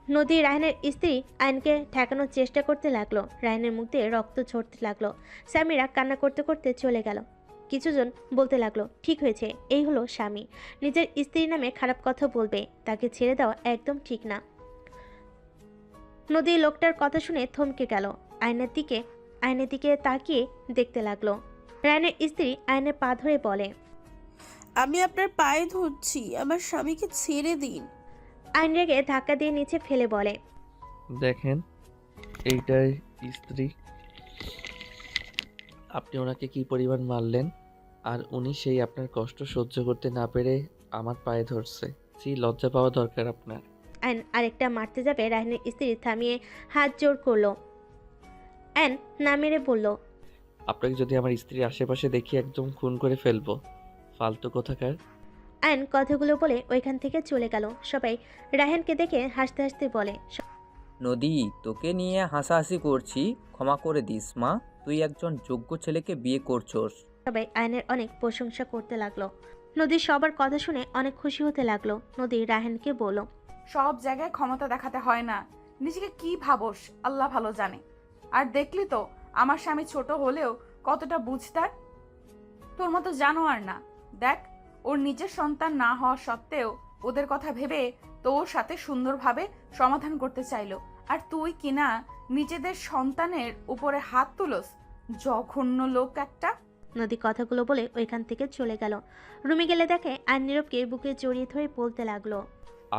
নদী রায়হানের স্ত্রী আয়নকে ঠেকানোর চেষ্টা করতে লাগলো। রায়হানের মুখ দিয়ে রক্ত ঝরতে লাগলো। স্বামীরা কান্না করতে করতে চলে গেল। কিছুজন বলতে লাগলো, ঠিক হয়েছে, এই হলো স্বামী, নিজের স্ত্রীর নামে খারাপ কথা বলবে, তাকে ছেড়ে দেওয়া একদম ঠিক না। নদী লোকটার কথা শুনে থমকে গেল। আয়নের দিকে তাকিয়ে দেখতে লাগলো। রায়নের স্ত্রী আয়নের পা ধরে বলে, আমি আপনার পায়ে ধরছি, আমার স্বামীকে ছেড়ে দিন। আয়ন রেগে ধাক্কা দিয়ে নিচে ফেলে বলে, দেখেন, এইটাই স্ত্রী। আপনি ওনাকে কি পরিমাণ মারলেন, আর উনি সেই আপনার কষ্ট সহ্য করতে না পেরে আমার পায়ে ধরছে। লজ্জা পাওয়া দরকার আপনার। আয়ন আরেকটা মারতে যাবে, রায়নের স্ত্রী থামিয়ে হাত জোর করলো। আয়ন না মেরে বলল, আপনাকে যদি আমার স্ত্রীর আশেপাশে দেখি একদম খুন করে ফেলবো, ফালতু কোথাকার। আয়ন কথাগুলো বলে ওইখান থেকে চলে গেল। সবাই রায়হানকে দেখে হাসতে হাসতে বলে, নদী, তোকে নিয়ে হাসাহাসি করছি, ক্ষমা করে দিস মা। তুই একজন যোগ্য ছেলেকে বিয়ে করছস। সবাই আয়নের অনেক প্রশংসা করতে লাগলো। নদী সবার কথা শুনে অনেক খুশি হতে লাগলো। নদী রায়হানকে বলল, সব জায়গায় ক্ষমতা দেখাতে হয় না, নিজেকে কি ভাবোস আল্লাহ ভালো জানে। আর দেখলি তো আমার স্বামী ছোট হলেও কতটা বুঝতার। তোর মতো জানোয়ার না। দেখ, ওর নিজের সন্তান না হওয়া সত্ত্বেও ওদের কথা ভেবে তোর সাথে সুন্দরভাবে সমাধান করতে চাইলো, আর তুই কিনা নিজেদের সন্তানের উপরে হাত তুলস। জঘন্য লোক একটা। নদী কথাগুলো বলে ওইখান থেকে চলে গেল। রুমে গেলে দেখে আয়ন নীরবকে বুকে জড়িয়ে ধরে বলতে লাগলো,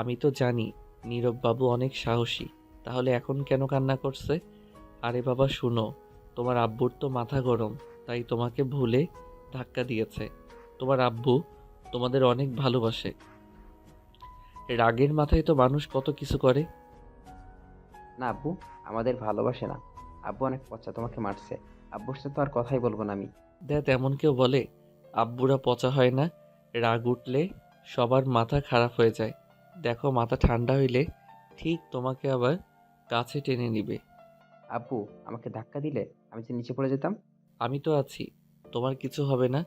আমি তো জানি নীরব বাবু অনেক সাহসী, তাহলে এখন কেন কান্না করছে? আরে বাবা শুনো, তোমার আব্বুর তো মাথা গরম, তাই তোমাকে ভুলে ধাক্কা দিয়েছে। তোমার আব্বু তোমাদের অনেক ভালোবাসে। রাগের মাথায় তো মানুষ কত কিছু করে। না আব্বু, আমাদের ভালোবাসে না। আব্বু অনেক পচা, তোমাকে মারছে। আব্বুর সাথে তো আর কথাই বলবো না আমি। দেখ, এমন কেউ বলে আব্বুরা পচা হয় না। রাগ উঠলে সবার মাথা খারাপ হয়ে যায়। দেখো, মাথা ঠান্ডা হইলে ঠিক তোমাকে আবার কাছে টেনে নিবে। আব্বু আমাকে ধাক্কা দিলে আমি যে নিচে পড়ে যেতাম। আমি তো আছি, তোমার কিছু হবে না।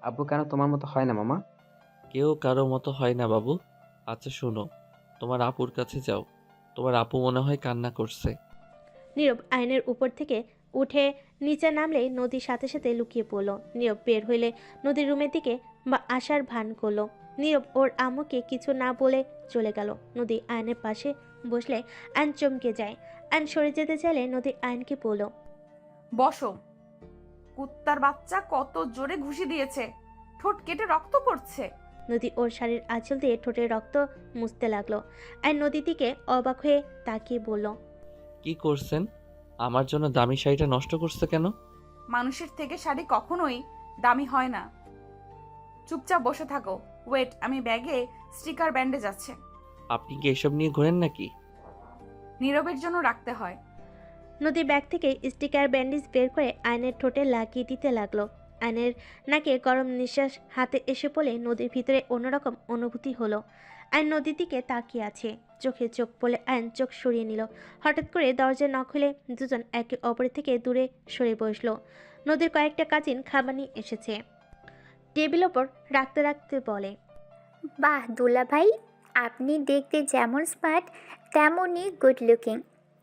আব্বু কেন তোমার মতো হয় না মামা? কেউ কারো মতো হয় না বাবু। আচ্ছা শোনো, তোমার আপুর কাছে যাও। তোমার আপু মনে হয় কান্না করছে। নীরব আয়নের উপর থেকে উঠে নিচে নামলে নদীর সাথে সাথে লুকিয়ে পড়লো। নীরব বের হইলে নদীর রুমের দিকে বা আসার ভান করলো। নীরব ওর আম্মুকে কিছু না বলে চলে গেল। নদী আয়নের পাশে বসলে আয়ন চমকে যায়। আয়ন সরে যেতে চাইলে নদী আয়নকে বলল, বসো। কুত্তার বাচ্চা কত জোরে ঘুষি দিয়েছে, ঠোঁট কেটে রক্ত পড়ছে। নদী ওর শাড়ির আঁচল দিয়ে ঠোঁটের রক্ত মুছতে লাগলো। আয়ন নদীর দিকে অবাক হয়ে তাকিয়ে বলল, কি করছেন? আমার জন্য দামি শাড়িটা নষ্ট করছে কেন? মানুষের থেকে শাড়ি কখনোই দামি হয় না। চুপচাপ বসে থাকো। ওয়েট, আমি ব্যাগে স্টিকার ব্যান্ডেজ আছে। আপনি কি এসব নিয়ে ঘোরেন নাকি? নীরবের জন্য রাখতে হয়। নদী ব্যাগ থেকে স্টিকার ব্যান্ডেজ বের করে আয়নের ঠোঁটে লাগিয়ে দিতে লাগলো। আয়নের নাকে গরম নিঃশ্বাস হাতে এসে পড়ে নদীর ভিতরে অন্যরকম অনুভূতি হলো। আয়ন নদীর দিকে তাকিয়ে আছে। চোখে চোখ পড়ে আয়ন চোখ সরিয়ে নিল। হঠাৎ করে দরজা নক হলে দুজন একে অপরের থেকে দূরে সরে বসলো। নদীর কয়েকটা কাজিন খাবার নিয়ে এসেছে। টেবিল ওপর রাখতে রাখতে বলে, বাহ দুলা ভাই, আপনি দেখতে যেমন স্মার্ট তেমনই গুড লুকিং,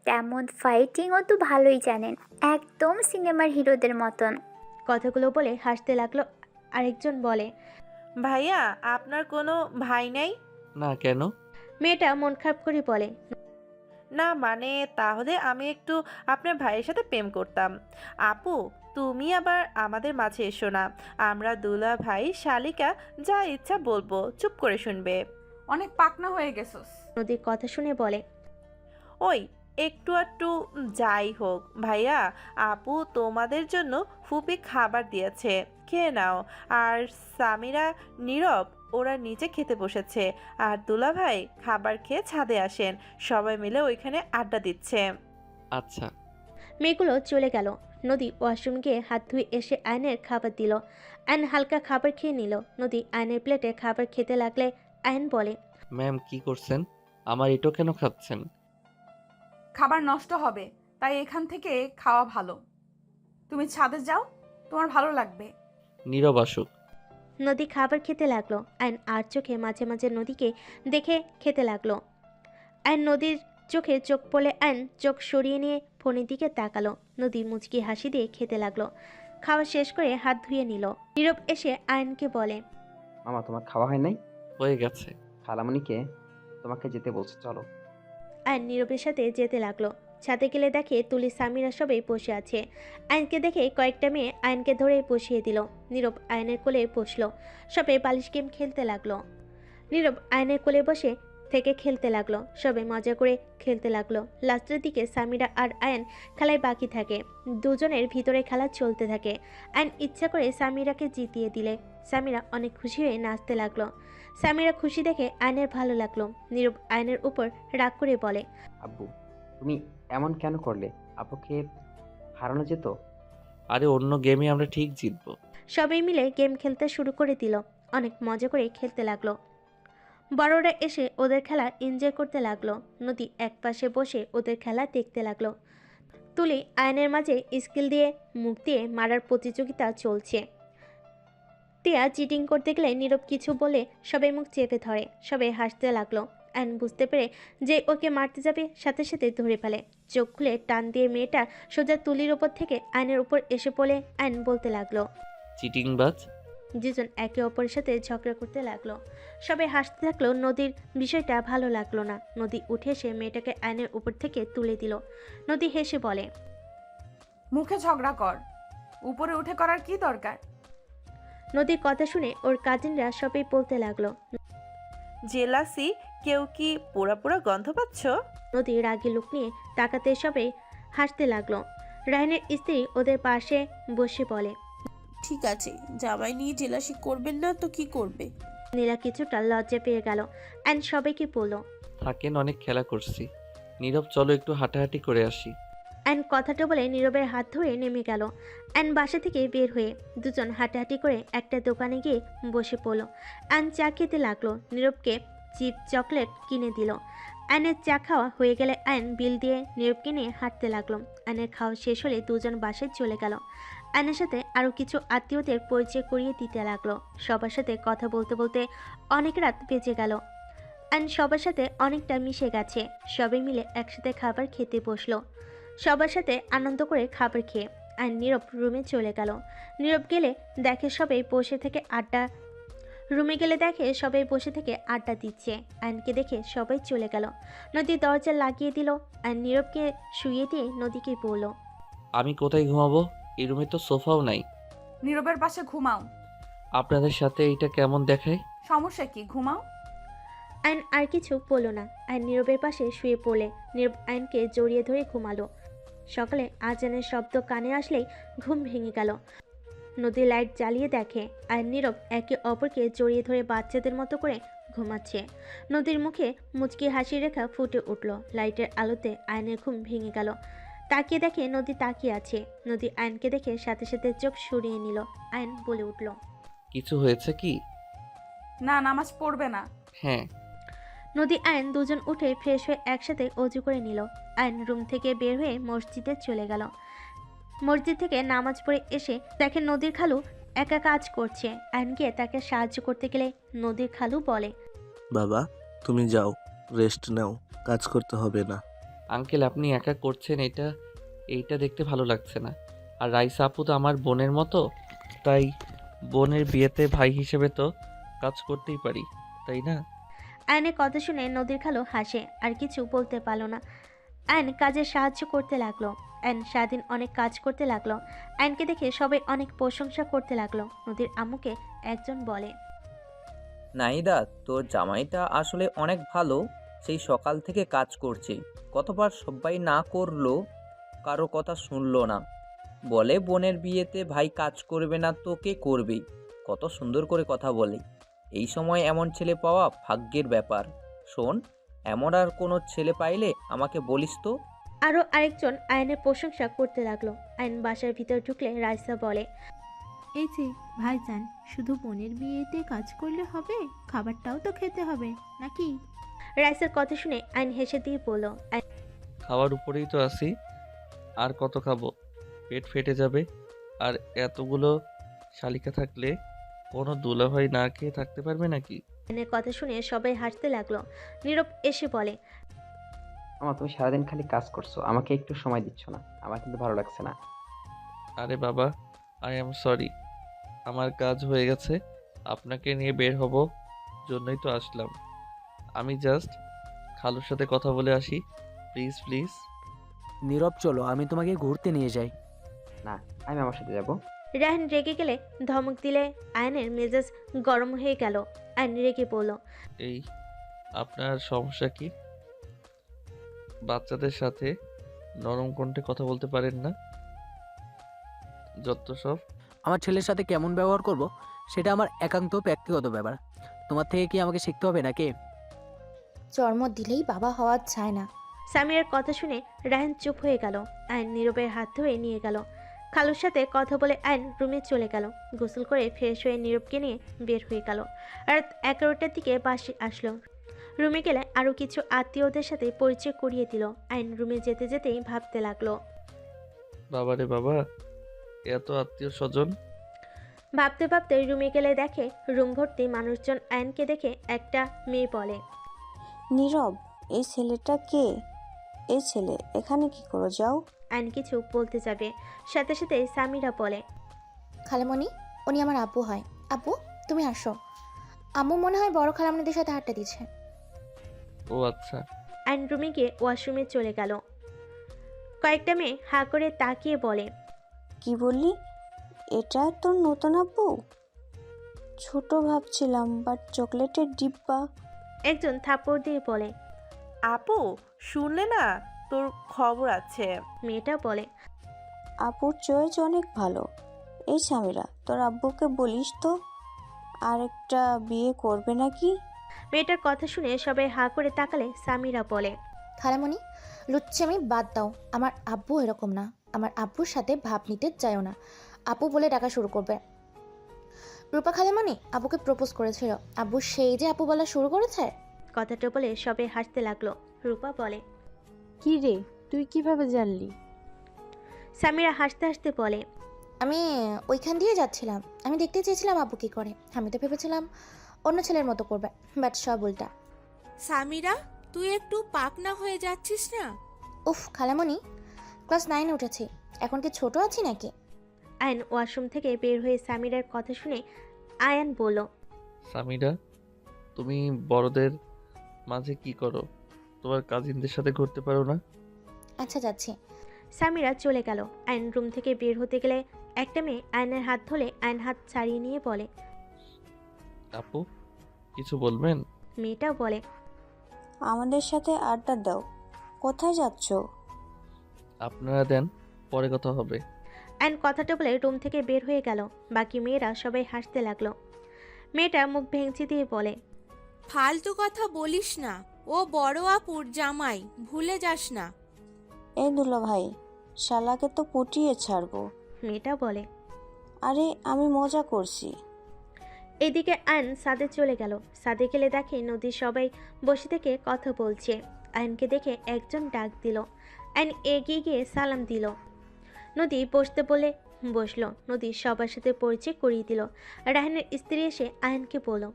তেমন ফাইটিংও তো ভালোই জানেন, একদম সিনেমার হিরোদের মতন। কথাগুলো বলে হাসতে লাগলো। আরেকজন বলে, ভাইয়া, আপনার কোনো ভাই নাই? না, কেন? মেয়েটা মন খারাপ করে বলে, না মানে তাহলে আমি একটু আপনার ভাইয়ের সাথে প্রেম করতাম। আপু তুমি আবার আমাদের মাঝে এসো না, আমরা দুলা ভাই শালিকা যা ইচ্ছা বলবো চুপ করে শুনবে। অনেক পাকনা হয়ে গেছস। নদীর কথা শুনে বলে, ওই একটু একটু যাই হোক ভাইয়া, আপু তোমাদের জন্য ফুপি খাবার দিয়েছে, খেয়ে নাও। আর সামিরা নীরব ওরা নিচে খেতে বসেছে, আর দুলা ভাই খাবার খেয়ে ছাদে আসেন, সবাই মিলে ওইখানে আড্ডা দিচ্ছে। আচ্ছা। মেয়েগুলো চলে গেল। নদী ওয়াশরুম গিয়ে হাত ধুয়ে এসে আয়নের খাবার দিল। আয়ন হালকা খাবার খেয়ে নিল। নদী আয়নের প্লেটে খাবার খেতে লাগলে আয়ন বলে, ম্যাম কি করছেন? আমার এটো কেন খাচ্ছেন? খাবার নষ্ট হবে, তাই এখান থেকে খাওয়া ভালো। তুমি ছাদে যাও, তোমার ভালো লাগবে। নীরব আসুক। নদী খাবার খেতে লাগলো। আয়ন আর চোখে মাঝে মাঝে নদীকে দেখে খেতে লাগলো। আয়ন নদীর চোখে চোখ পড়লে আয়ন চোখ সরিয়ে নিয়ে ফোনের দিকে তাকালো। নদী মুচকি হাসি দিয়ে খেতে লাগলো। খাওয়া শেষ করে হাত ধুয়ে নিল। নীরব এসে আয়নকে বলে, মামা তোমার খাওয়া হয় নাই? হয়ে গেছে। খালামণিকে তোমাকে যেতে বলছে, চলো। আয়ন নীরবের সাথে যেতে লাগলো। ছাদে গেলে দেখে তুলি সামিরা সবাই বসে আছে। আয়নকে দেখে কয়েকটা মেয়ে আয়নকে ধরে বসিয়ে দিল। নীরব আয়নের কোলে বসলো। সবাই বালিশ গেম খেলতে লাগলো। নীরব আয়নের কোলে বসে থেকে খেলতে লাগলো। সবাই মজা করে খেলতে লাগলো। লাস্টের দিকে সামিরা আর আয়ন খেলায় বাকি থাকে। দুজনের ভিতরে খেলা চলতে থাকে। আয়ন ইচ্ছা করে সামিরাকে জিতিয়ে দিলে সামিরা অনেক খুশি হয়ে নাচতে লাগলো। সামিরা খুশি দেখে আয়নের ভালো লাগলো। নীরব আয়নের উপর রাগ করে বলে, আব্বু তুমি এমন কেন করলে? আপুকে হারানো যেত। আরে অন্য গেমে আমরা ঠিক জিতবো। সবাই মিলে গেম খেলতে শুরু করে দিল। অনেক মজা করে খেলতে লাগলো। বড়রা এসে ওদের খেলা এনজয় করতে লাগলো। নদী একপাশে বসে ওদের খেলা দেখতে লাগলো। তুলি আয়নের মাঝে স্কিল দিয়ে মুখ দিয়ে মারার প্রতিযোগিতা চলছে। টিয়া চিটিং করতে গেলে নীরব কিছু বলে সবাই মুখ চেপে ধরে। সবাই হাসতে লাগলো। আয়ন বুঝতে পেরে যে ওকে মারতে যাবে সাথে সাথে ধরে ফেলে। চোখ খুলে টান দিয়ে মেয়েটা সোজা তুলির ওপর থেকে আয়নের উপর এসে পড়ে আয়ন বলতে লাগলো, চিটিংবাজ। দুজন একে অপরের সাথে ঝগড়া করতে লাগলো। সবাই হাসতে থাকলো। নদীর বিষয়টা ভালো লাগলো না। নদী উঠে এসে মেয়েটাকে আয়নের উপর থেকে তুলে দিল। নদী হেসে বলে, মুখে ঝগড়া কর, উপরে উঠে করার কি দরকার? নদীর কথা শুনে ওর কাজিনরা সবাই বলতে লাগলো, জেলাসি, কেউ কি পোড়া পোড়া গন্ধ পাচ্ছ? নদী রাগী লোক নিয়ে তাকাতে সবাই হাসতে লাগলো। রায়নের স্ত্রী ওদের পাশে বসে বলে, ঠিক আছে, জামাই নিয়ে জেলাসি করবেন না তো কি করবে? নীলা কিছুটা লজ্জা পেয়ে গেল। অ্যান্ড সবাইকে বলল, থাকেন, অনেক খেলা করছি। নীরব চলো একটু হাঁটাহাঁটি করে আসি। অ্যান্ড কথাটা বলে নীরবের হাত ধরে নেমে গেল। অ্যান্ড বাসা থেকে বের হয়ে দুজন হাঁটাহাঁটি করে একটা দোকানে গিয়ে বসে পড়ল। অ্যান্ড চা খেতে লাগলো। নীরবকে চিপ চকলেট কিনে দিল। অ্যানের চা খাওয়া হয়ে গেলে অ্যান বিল দিয়ে নীরবকে নিয়ে হাঁটতে লাগলো। অ্যানের খাওয়া শেষ হলে দুজন বাসায় চলে গেল। অ্যানের সাথে আরও কিছু আত্মীয়দের পরিচয় করিয়ে দিতে লাগলো। সবার সাথে কথা বলতে বলতে অনেক রাত বেজে গেল। অ্যান সবার সাথে অনেকটা মিশে গেছে। সবাই মিলে একসাথে খাবার খেতে বসলো। সবার সাথে আনন্দ করে খাবার খেয়ে আর নীরব রুমে চলে গেল। নীরব গেলে দেখে সবাই বসে থেকে আড্ডা দিচ্ছে। আয়নকে দেখে সবাই চলে গেল। নদী দরজা লাগিয়ে দিল আর নীরবকে শুইয়ে দিয়ে নদীকে বলল, আমি কোথায় ঘুমাবো? এই রুমে তো সোফাও নাই। নীরবের পাশে ঘুমাও। আপনাদের সাথে এইটা কেমন দেখায়? সমস্যা কি, ঘুমাও। আয়ন আর কিছু বলল না। আয়ন নীরবের পাশে শুয়ে পড়লে নীরব আয়নকে জড়িয়ে ধরে ঘুমালো। সকালে আজানের শব্দ কানে আসলেই ঘুম ভেঙে গেল। নদী লাইট জ্বালিয়ে দেখে আর নীরব একে অপরকে জড়িয়ে ধরে বাচ্চাদের মতো করে ঘুমাচ্ছে। নদীর মুখে মুচকি হাসি রেখা ফুটে উঠল। লাইটের আলোতে আয়নের ঘুম ভেঙে গেল। তাকিয়ে দেখে নদী তাকিয়ে আছে। নদী আয়নকে দেখে সাথে সাথে চোখ সরিয়ে নিল। আয়ন বলে উঠল, কিছু হয়েছে কি? না, নামাজ পড়বে না। হ্যাঁ। নদী আয়ন দুজন উঠে ফ্রেশ হয়ে একসাথে অজু করে নিল। আয়ন রুম থেকে বের হয়ে মসজিদে চলে গেল। মসজিদ থেকে নামাজ পড়ে এসে দেখে নদীর খালু একা কাজ করছে। আয়ন গিয়ে তাকে সাহায্য করতে গেলে নদীর খালু বলে, বাবা তুমি যাও, রেস্ট নাও, কাজ করতে হবে না। আঙ্কেল আপনি একা করছেন, এইটা দেখতে ভালো লাগছে না। আর রাইসা আপু তো আমার বোনের মতো, তাই বোনের বিয়েতে ভাই হিসেবে তো কাজ করতেই পারি, তাই না? আয়নের কথা শুনে নদীর খালু হাসে। আর কিছু বলতে পারল না। আয়ন কাজে সাহায্য করতে লাগলো। আয়ন সারাদিন অনেক কাজ করতে লাগলো। আয়নকে দেখে সবাই অনেক প্রশংসা করতে লাগলো। নদীর আম্মুকে একজন বলে, নাহিদা, তোর জামাইটা আসলে অনেক ভালো। সেই সকাল থেকে কাজ করছে। কতবার সবাই না করলো, কারো কথা শুনলো না। বলে বোনের বিয়েতে ভাই কাজ করবে না তো কে করবে। কত সুন্দর করে কথা বলে। এই সময় এমন ছেলে পাওয়া ভাগ্যের ব্যাপার। শোন, এমন আর কোনো ছেলে পাইলে আমাকে বলিস তো। আরও আরেকজন আয়নের প্রশংসা করতে লাগলো। আয়ন বাসার ভিতর ঢুকলে রাইসা বলে, এই যে ভাইজান, শুধু বোনের বিয়েতে কাজ করলে হবে? খাবারটাও তো খেতে হবে নাকি? রাইসার কথা শুনে আয়ন হেসে দিয়ে বলল, খাওয়ার উপরেই তো আছি, আর কত খাবো? পেট ফেটে যাবে। আর এতগুলো শালিকা থাকলে কোনো দুলাভাই না খেয়ে থাকতে পারবে নাকি? আয়নের কথা শুনে সবাই হাসতে লাগলো। নীরব এসে বলে, মামা তুমি সারাদিন খালি কাজ করছো, আমাকে একটু সময় দিচ্ছ না, আমার কিন্তু ভালো লাগছে না। আরে বাবা, আই এম সরি, আমার কাজ হয়ে গেছে। আপনাকে নিয়ে বের হব জন্যই তো আসলাম। আমি জাস্ট খালুর সাথে কথা বলে আসি, প্লিজ প্লিজ। নীরব, চলো আমি তোমাকে ঘুরতে নিয়ে যাই। না, আমি আমার সাথে যাব। রায়হান রেগে গেলে ধমক দিলে আয়নের মেজাজ গরম হয়ে গেল। আয়ন রেগে বলল, এই আপনার সমস্যা কি? বাচ্চাদের সাথে নরম কণ্ঠে কথা বলতে পারেন না? যত সব। আমার ছেলের সাথে কেমন ব্যবহার করব সেটা আমার একান্ত ব্যক্তিগত ব্যাপার। তোমার থেকে কি আমাকে শিখতে হবে নাকি? জন্ম দিলেই বাবা হওয়া যায় না। সামিরার কথা শুনে রায়হান চুপ হয়ে গেল। আয়ন নীরবের হাত ধরে নিয়ে গেল। খালুর সাথে কথা বলে আয়ন রুমে চলে গেল। গোসল করে ফ্রেশ হয়ে নীরবকে নিয়ে বের হয়ে গেল। রাত 11টার দিকে বাসে আসলো। রুমে গেলে আরও কিছু আত্মীয়দের সাথে পরিচয় করিয়ে দিল। আয়ন রুমে যেতে যেতেই ভাবতে লাগলো, বাবারে বাবা, এত আত্মীয় স্বজন। ভাবতে ভাবতে রুমে গেলে দেখে রুম ভর্তি মানুষজন। আয়নকে দেখে একটা মেয়ে বলে, নীরব, এই ছেলেটা কে? এই ছেলে এখানে কি করো? যাও। আয়ন কিছু বলতে যাবে, সাথে সাথে সামিরা বলে, খালামণি, উনি আমার আব্বু হয়। আব্বু, তুমি আসো। আম্মু মনে হয় বড় খালামণিদের সাথে হাঁটতে দিচ্ছে। ও আচ্ছা। আয়ন রুমে গিয়ে ওয়াশরুমে চলে গেল। কয়েকটা মেয়ে হা করে তাকিয়ে বলে, কি বললি? এটা তোর নতুন আব্বু? ছোট ভাবছিলাম, বাট চকলেটের ডিব্বা। একজন থাপ্পড় দিয়ে বলে, আপু, শুনলে না, তোর খবর আছে। মেয়েটা বলে, আপুর চয়েস অনেক ভালো। এই সামিরা, তোর আব্বুকে বলিস তো আরেকটা বিয়ে করবে নাকি? মেয়েটার কথা শুনে সবাই হা করে তাকালে সামিরা বলে, খালামণি, লুচ্চামি বাদ দাও। আমার আব্বু এরকম না। আমার আব্বুর সাথে ভাব নিতে চাইও না। আপু বলে ডাকা শুরু করবে। রূপা খালামণি আব্বুকে প্রপোজ করেছিল। আব্বু সেই যে আপু বলা শুরু করেছে। কথাটা বলে সবাই হাসতে লাগলো। রূপা বলে, কি রে, তুই কিভাবে জানলি? সামিরা হাসতে হাসতে বলে, আমি ওইখান দিয়ে যাচ্ছিলাম। আমি দেখতে চেয়েছিলাম আব্বু কি করে। আমি তো ভেবেছিলাম অন্য ছেলের মতো করবে, বাট সব উল্টা। সামিরা, তুই একটু পাকনা হয়ে যাচ্ছিস না? উফ খালামণি, ক্লাস 9 উঠেছি, এখন কি ছোট আছি নাকি? আয়ন ওয়াশরুম থেকে বের হয়ে সামিরার কথা শুনে আয়ান বলল, সামিরা, তুমি বড়দের মাঝে কি করো? তোমার কাজিনদের সাথে ঘুরতে পারো না? আচ্ছা, যাচ্ছি। সামিরা চলে গেল। আয়ন রুম থেকে বের হতে গেলে একটা মেয়ে আয়নের হাত ধরে আয়ন হাত ছাড়িয়ে নিয়ে বলে, আপু, কিছু বলবেন? মেয়েটা বলে, আমাদের সাথে আড্ডা দাও। কোথায় যাচ্ছ? আপনারা দেন, পরে কথা হবে। আয়ন কথাটা বলে রুম থেকে বের হয়ে গেল। বাকি মেয়েরা সবাই হাসতে লাগলো। মেয়েটা মুখ ভেঙচি দিয়ে বলে, ফালতু কথা বলিস না। ও বড় আপুর জামাই, ভুলে যাস না। এই দুলা ভাই, শালাকে তো পটিয়ে ছাড়বো। মেয়েটা বলে, আরে আমি মজা করছি। এদিকে আয়ন সাদে চলে গেল। সাদে গেলে দেখে নদীর সবাই বসে থেকে কথা বলছে। আয়নকে দেখে একজন ডাক দিল। আয়ন এগিয়ে গিয়ে সালাম দিল। নদী বসতে বলে বসলো। নদী সবার সাথে পরিচয় করিয়ে দিল। রায়হানের স্ত্রী এসে আয়নকে বলল,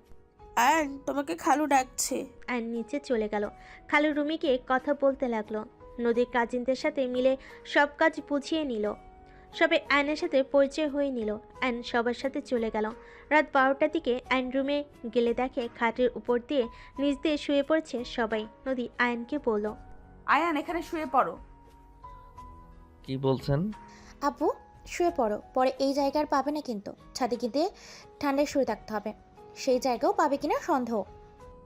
আয়ন, তোমাকে খালু ডাকছে। আয়ন নিচে চলে গেল। খালু রুমে গিয়ে কথা বলতে লাগলো। নদীর কাজিনদের সাথে মিলে সব কাজ বুঝিয়ে নিল। সবাই আয়নের সাথে পরিচয় হয়ে নিল। আয়ন সবার সাথে চলে গেল। রাত 12টার দিকে আয়ন রুমে গেলে দেখে খাটের উপর দিয়ে নিচ দিয়ে শুয়ে পড়ছে সবাই। নদী আয়নকে বলল, আয়ান এখানে শুয়ে পড়ো। কি বলছেন? আপু শুয়ে পড়ো, পরে এই জায়গার পাবে না কিন্তু, ছাদে গিয়ে ঠান্ডায় শুয়ে থাকতে হবে, সেই জায়গাও পাবে কিনা সন্দেহ।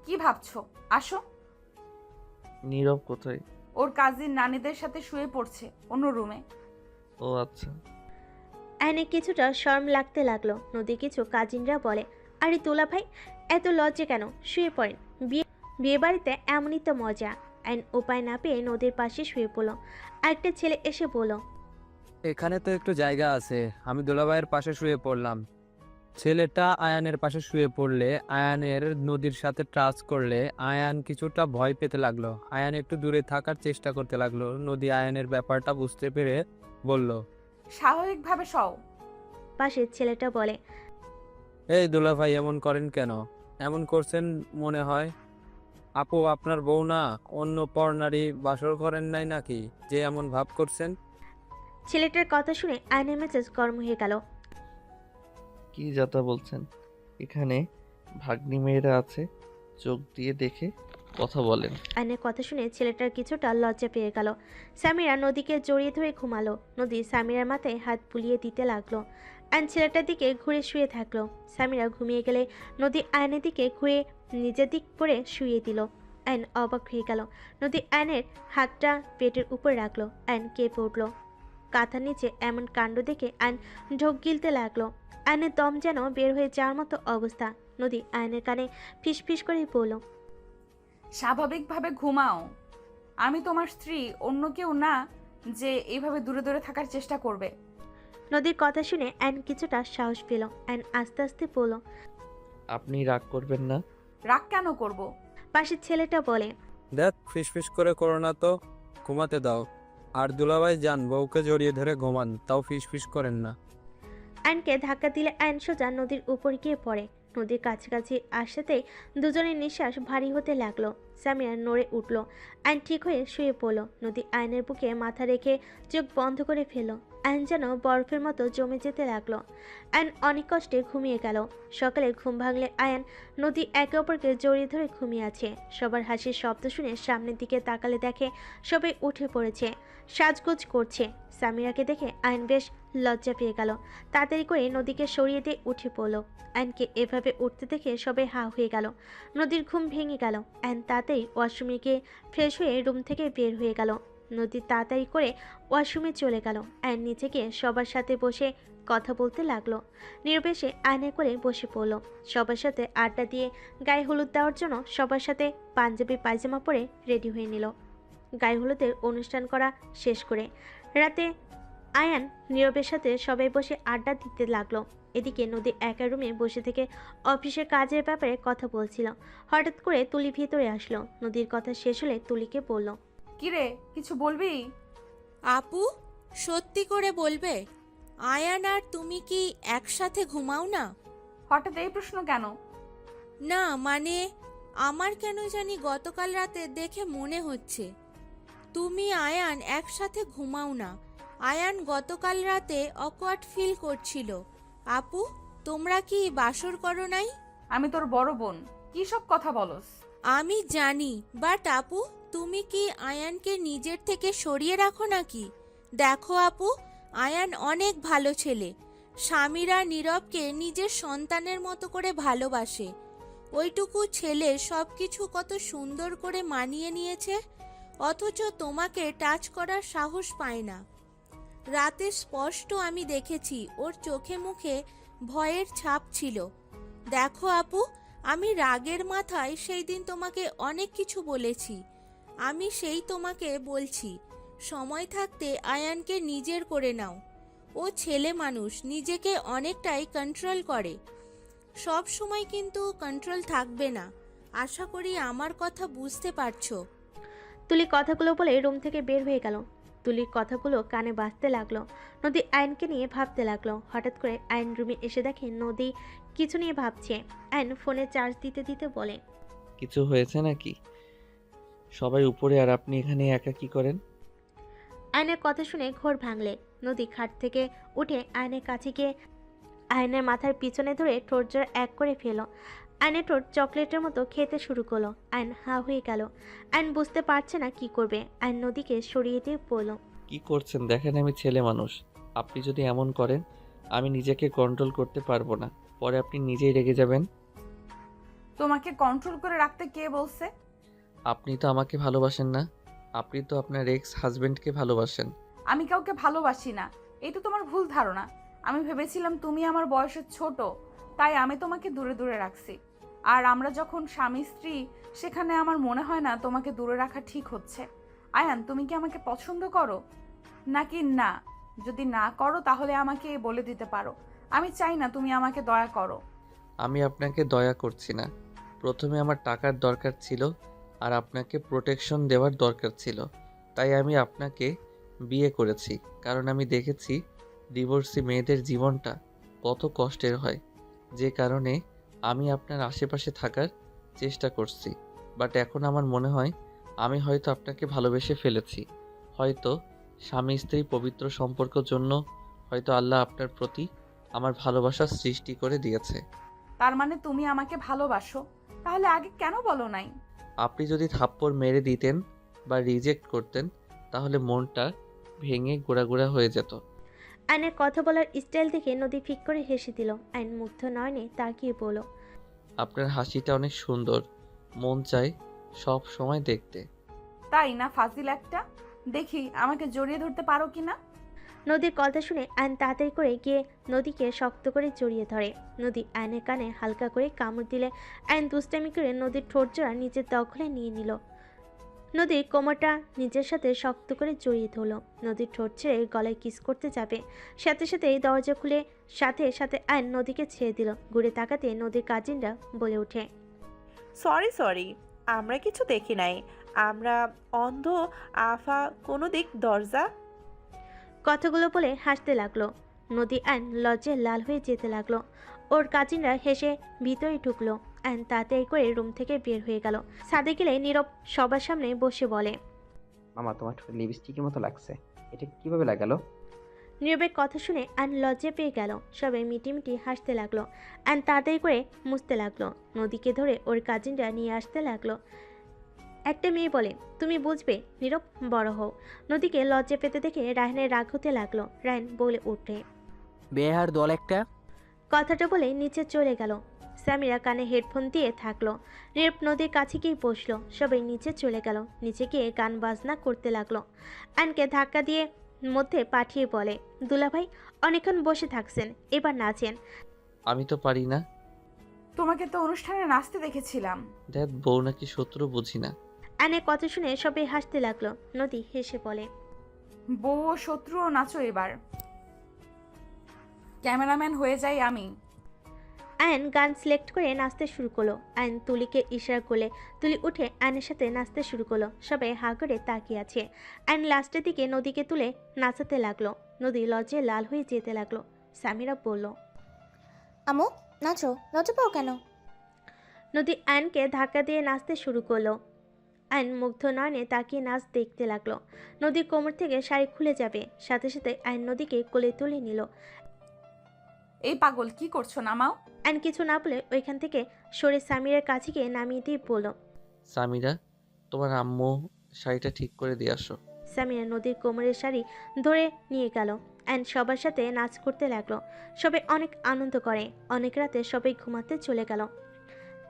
কি ভাবছো? আসো। নীরব কোথায়? ওর কাজিন নানিদের সাথে শুয়ে পড়ছে অন্য রুমে। ও আচ্ছা। আয়নের কিছুটা শরম লাগতে লাগলো। নদী কিছু কাজিনরা বলে, আরে তোলা ভাই এত লজ্জা কেন, শুয়ে পড়েন, বিয়ে বাড়িতে এমনই তো মজা। আইন উপায় না পেয়ে নদীর পাশে শুয়ে পড়লো। আরেকটা ছেলে এসে বলল, এখানে তো একটু জায়গা আছে, আমি দুলাভাইয়ের পাশে শুয়ে পড়লাম। ছেলেটা আয়ানের পাশে শুয়ে পড়লে, আয়ানের নদীর সাথে টাচ করলে আয়ান কিছুটা ভয় পেতে লাগলো। আয়ান একটু দূরে থাকার চেষ্টা করতে লাগলো। নদী আয়ানের ব্যাপারটা বুঝতে পেরে বলল, স্বাভাবিকভাবে সও। পাশের ছেলেটা বলে, এই দুলাভাই এমন করেন কেন? এমন করছেন মনে হয়। আপু আপনার বউ না, অন্য পরনারী বাসর করেন নাই নাকি যে এমন ভাব করছেন? ছেলেটার কথা শুনে আয়নের মেজাজ গরম হয়ে গেল। কি যাতা বলছেন? এখানে ভাগ্নি মেয়েরা আছে, চোখ দিয়ে দেখে কথা বলেন। আয়নের কথা শুনে ছেলেটার কিছুটা লজ্জা পেয়ে গেল। সামিরা নদীকে জড়িয়ে ধরে ঘুমালো। নদী সামিরার মাথায় হাত বুলিয়ে দিতে লাগলো। আয়ন ছেলেটার দিকে ঘুরে শুয়ে থাকলো। সামিরা ঘুমিয়ে গেলে নদী আয়নের দিকে ঘুরে নিজের দিক করে শুয়ে দিল। আয়ন অবাক হয়ে গেল। নদী আয়নের হাতটা পেটের উপর রাখলো। আয়ন কেঁপে উঠল। কাঁথার নিচে এমন কাণ্ড দেখে আয়ন ঢোক গিলতে লাগলো। আয়নের দম যেন বের হয়ে যাওয়ার মতো অবস্থা। নদী আয়নের কানে ফিসফিস করে বলল, স্বাভাবিকভাবে ঘুমাও। আমি তোমার স্ত্রী, অন্য কেউ না যে এইভাবে দূরে দূরে থাকার চেষ্টা করবে। নদীর কথা শুনে অ্যান কিছুটা সাহস পেল। অ্যান আস্তে আস্তে বলল, আপনি রাগ করবেন না? রাগ কেন করব? পাশের ছেলেটা বলে, দেখ ফিসফিস করে করো না তো, ঘুমাতে দাও। আর দুলাভাই যান, বউকে জড়িয়ে ধরে ঘুমান, তাও ফিসফিস করেন না। অ্যানকে ধাক্কা দিলে অ্যান সোজা নদীর উপর গিয়ে পড়ে। নদীর কাছাকাছি আসতেই দুজনের নিঃশ্বাস ভারী হতে লাগলো। সামিরা নড়ে উঠল। অ্যান ঠিক হয়ে শুয়ে পড়ল। নদী আয়নের বুকে মাথা রেখে চোখ বন্ধ করে ফেলল। অ্যান যেন বরফের মতো জমে যেতে লাগলো। অ্যান অনেক কষ্টে ঘুমিয়ে গেল। সকালে ঘুম ভাঙলে আয়ান নদী একে অপরকে জড়িয়ে ধরে ঘুমিয়ে আছে। সবার হাসির শব্দ শুনে সামনের দিকে তাকালে দেখে সবাই উঠে পড়েছে, সাজগোজ করছে। সামিরাকে দেখে আয়ন বেশ লজ্জা পেয়ে গেল। তাড়াতাড়ি করে নদীকে সরিয়ে দিয়ে উঠে পড়ল। অ্যানকে এভাবে উঠতে দেখে সবাই হা হয়ে গেল। নদীর ঘুম ভেঙে গেল। অ্যান তাড়াতাড়ি ওয়াশরুমে গিয়ে ফ্রেশ হয়ে রুম থেকে বের হয়ে গেল। নদী তাড়াতাড়ি করে ওয়াশরুমে চলে গেল। অ্যান নিচে গিয়ে সবার সাথে বসে কথা বলতে লাগলো। নির্বেশে আয়না করে বসে পড়ল। সবার সাথে আড্ডা দিয়ে গায়ে হলুদ দেওয়ার জন্য সবার সাথে পাঞ্জাবি পায়জামা পরে রেডি হয়ে নিল। গায়ে হলুদের অনুষ্ঠান করা শেষ করে রাতে আয়ান নীরবের সাথে সবাই বসে আড্ডা দিতে লাগলো। এদিকে নদী একা রুমে বসে থেকে অফিসের কাজের ব্যাপারে কথা বলছিল। হঠাৎ করে তুলি ভিতরে আসলো। নদীর কথা শেষ হলে তুলিকে বলল, কিরে, কিছু বলবি? আপু, সত্যি করে বলবে, আয়ান আর তুমি কি একসাথে ঘুমাও না? হঠাৎ এই প্রশ্ন কেন? না মানে আমার কেন জানি গতকাল রাতে দেখে মনে হচ্ছে তুমি আয়ান একসাথে ঘুমাও না। আয়ান গতকাল রাতে অকওয়ার্ড ফিল করছিল। আপু, তোমরা কি বাসর করো নাই? আমি তোর বড় বোন, কি সব কথা বলস? আমি জানি, বাট আপু তুমি কি আয়ানকে নিজের থেকে সরিয়ে রাখো নাকি? দেখো আপু, আয়ান অনেক ভালো ছেলে। স্বামীরা নীরবকে নিজের সন্তানের মতো করে ভালোবাসে। ওইটুকু ছেলে সবকিছু কত সুন্দর করে মানিয়ে নিয়েছে, অথচ তোমাকে টাচ করার সাহস পায় না। রাতে স্পষ্ট আমি দেখেছি ওর চোখে মুখে ভয়ের ছাপ ছিল। দেখো আপু, আমি রাগের মাথায় সেই দিন তোমাকে অনেক কিছু বলেছি। আমি সেই তোমাকে বলছি, সময় থাকতে আয়ানকে নিজের করে নাও। ও ছেলে মানুষ, নিজেকে অনেকটাই কন্ট্রোল করে। সব সময় কিন্তু কন্ট্রোল থাকবে না। আশা করি আমার কথা বুঝতে পারছো। তুলি কথাগুলো বলে রুম থেকে বের হয়ে গেল। তুলির কথাগুলো কানে বাজতে লাগলো। নদী আয়নকে নিয়ে ভাবতে লাগলো। হঠাৎ করে আয়ন রুমে এসে দেখে নদী কিছু নিয়ে ভাবছে। আয়ন ফোনে চার্জ দিতে দিতে বলে, কিছু হয়েছে নাকি? সবাই উপরে আর আপনি এখানে একা কি করেন? আয়নের কথা শুনে ঘোর ভাঙলে। নদী খাট থেকে উঠে আয়নের কাছে গিয়ে আয়নের মাথার পিছনে ধরে ঠোঁট জোড়া এক করে ফেল। আয়নের ঠোঁট চকলেটের মতো খেতে শুরু করলো। আয়ন হা হয়ে গেল। আয়ন বুঝতে পারছে না কি করবে। আয়ন নদীকে সরিয়ে দিয়ে বলল, কি করছেন দেখেন, আমি ছেলে মানুষ। আপনি যদি এমন করেন আমি নিজেকে কন্ট্রোল করতে পারবো না, পরে আপনি নিজেই রেগে যাবেন। তোমাকে কন্ট্রোল করে রাখতে কে বলছে? আপনি তো আমাকে ভালোবাসেন না, আপনি তো আপনার এক্স হাজবেন্ডকে ভালোবাসেন। আমি কাউকে ভালোবাসি না, এই তো তোমার ভুল ধারণা। আমি ভেবেছিলাম তুমি আমার বয়সে ছোট, তাই আমি তোমাকে দূরে দূরে রাখছি। আর আমরা যখন স্বামী স্ত্রী, সেখানে আমার মনে হয় না তোমাকে দূরে রাখা ঠিক হচ্ছে। আয়ান, তুমি কি আমাকে পছন্দ করো নাকি না? যদি না করো তাহলে আমাকে বলে দিতে পারো। আমি চাই না তুমি আমাকে দয়া করো। আমি আপনাকে দয়া করছি না। প্রথমে আমার টাকার দরকার ছিল আর আপনাকে প্রোটেকশন দেওয়ার দরকার ছিল, তাই আমি আপনাকে বিয়ে করেছি। কারণ আমি দেখেছি ডিভোর্সি মেয়েদের জীবনটা কত কষ্টের হয়, যে কারণে আমি আপনার আশেপাশে থাকার চেষ্টা করছি। বাট এখন আমার মনে হয় আমি হয়তো আপনাকে ভালোবেসে ফেলেছি। হয়তো স্বামী স্ত্রী পবিত্র সম্পর্কের জন্য হয়তো আল্লাহ আপনার প্রতি আমার ভালোবাসা সৃষ্টি করে দিয়েছে। তার মানে তুমি আমাকে ভালোবাসো, তাহলে আগে কেন বলো নাই? আপনি যদি থাপ্পড় মেরে দিতেন বা রিজেক্ট করতেন তাহলে মনটা ভেঙে গোড়াগোড়া হয়ে যেত। আয়নের কথা বলার স্টাইল দেখে নদী ফিক করে হেসে দিল। আয়ন মুগ্ধ নয়নে তাকিয়ে বলল, আপনার হাসিটা অনেক সুন্দর, মন চায় সব সময় দেখতে। তাই না ফাজিল একটা? দেখি আমাকে জড়িয়ে ধরতে পারো কিনা। নদীর কথা শুনে আয়ন তাড়াতাড়ি করে গিয়ে নদীকে শক্ত করে জড়িয়ে ধরে। নদী আয়নের কানে হালকা করে কামড় দিলে আয়ন দুষ্টামি করে নদীর ঠোঁট জোড়া নিজের দখলে নিয়ে নিল। নদীর কোমরটা নিজের সাথে শক্ত করে জড়িয়ে ধরল। নদীর ঠোঁট ছেড়ে গলায় কিস করতে যাবে, সাথে সাথে দরজা খুলে সাথে সাথে আয়ন নদীকে ছেড়ে দিল। ঘুরে তাকাতে নদীর কাজিনরা বলে ওঠে, সরি, আমরা কিছু দেখি নাই। আমরা অন্ধ। আফা, কোনো দিক দরজা। কথাগুলো বলে হাসতে লাগলো। নদী আয়ন লজ্জায় লাল হয়ে যেতে লাগলো। ওর কাজিনরা হেসে ভিতরে ঢুকলো। আয়ন তাড়াতাড়ি করে রুম থেকে বের হয়ে গেল। ছাদে গেলে নীরব সবার সামনে বসে বলে, মামা তোমার ঠোঁটে লিপস্টিকের মতো লাগছে, এটা কিভাবে লাগালো? নীরবের কথা শুনে আয়ন লজ্জা পেয়ে গেল। সবাই মিটিমিটি হাসতে লাগলো। আয়ন তাড়াতাড়ি করে মুছতে লাগলো। নদীকে ধরে ওর কাজিনরা নিয়ে আসতে লাগলো। একটা মেয়ে বলে, তুমি বুঝবে, নীরব বড় হও। নদীকে লজ্জা পেতে দেখে রায়হানের রাগ হতে লাগলো। রায়হান বলে ওঠে, বেহার দল একটা। কথাটা বলে নিচে চলে গেল। সামিরা কানে হেডফোন দিয়ে থাকলো। নীরব নদীর কাছে গিয়ে বসলো। সবাই নিচে চলে গেল। নিচে গিয়ে গান বাজনা করতে লাগলো। আয়নকে ধাক্কা দিয়ে মধ্যে পাঠিয়ে বলে, দুলাভাই অনেকক্ষণ বসে থাকছেন, এবার নাচেন। আমি তো পারি না। তোমাকে তো অনুষ্ঠানে নাচতে দেখেছিলাম। দেখ, বউ নাকি শত্রু বুঝি না। আয়নের কথা শুনে সবাই হাসতে লাগলো। নদী হেসে বলে, বউ ও শত্রুও নাচো এবার। ক্যামেরাম্যান হয়ে যাই আমি। আয়ন গান সিলেক্ট করে নাচতে শুরু করলো। আয়ন তুলিকে ইশারা করলে তুলি উঠে আয়নের সাথে নাচতে শুরু করলো। সবাই হা করে তাকিয়ে আছে। আয়ন লাস্টের দিকে নদীকে তুলে নাচাতে লাগলো। নদী লজ্জায় লাল হয়ে যেতে লাগলো। সামিরা বলল, আমু, নাচো, লজ্জা পাও কেন? নদী আয়নকে ধাক্কা দিয়ে নাচতে শুরু করলো। আয়ন মুগ্ধ নয়নে তাকিয়ে নাচ দেখতে লাগলো। নদীর কোমর থেকে শাড়ি খুলে যাবে, সাথে সাথে আয়ন নদীকে কোলে তুলে নিল। এই পাগল, কি করছো? নামাও। আয়ন কিছু না বলে ওইখান থেকে সরে সামিরার কাছে গিয়ে নামিয়ে দিয়ে বলল, সামিরা, তোমার আম্মু শাড়িটা ঠিক করে দিয়ে আসো। সামিরা নদীর কোমরের শাড়ি ধরে নিয়ে গেল। অ্যান্ড সবার সাথে নাচ করতে লাগলো। সবাই অনেক আনন্দ করে। অনেক রাতে সবাই ঘুমাতে চলে গেল।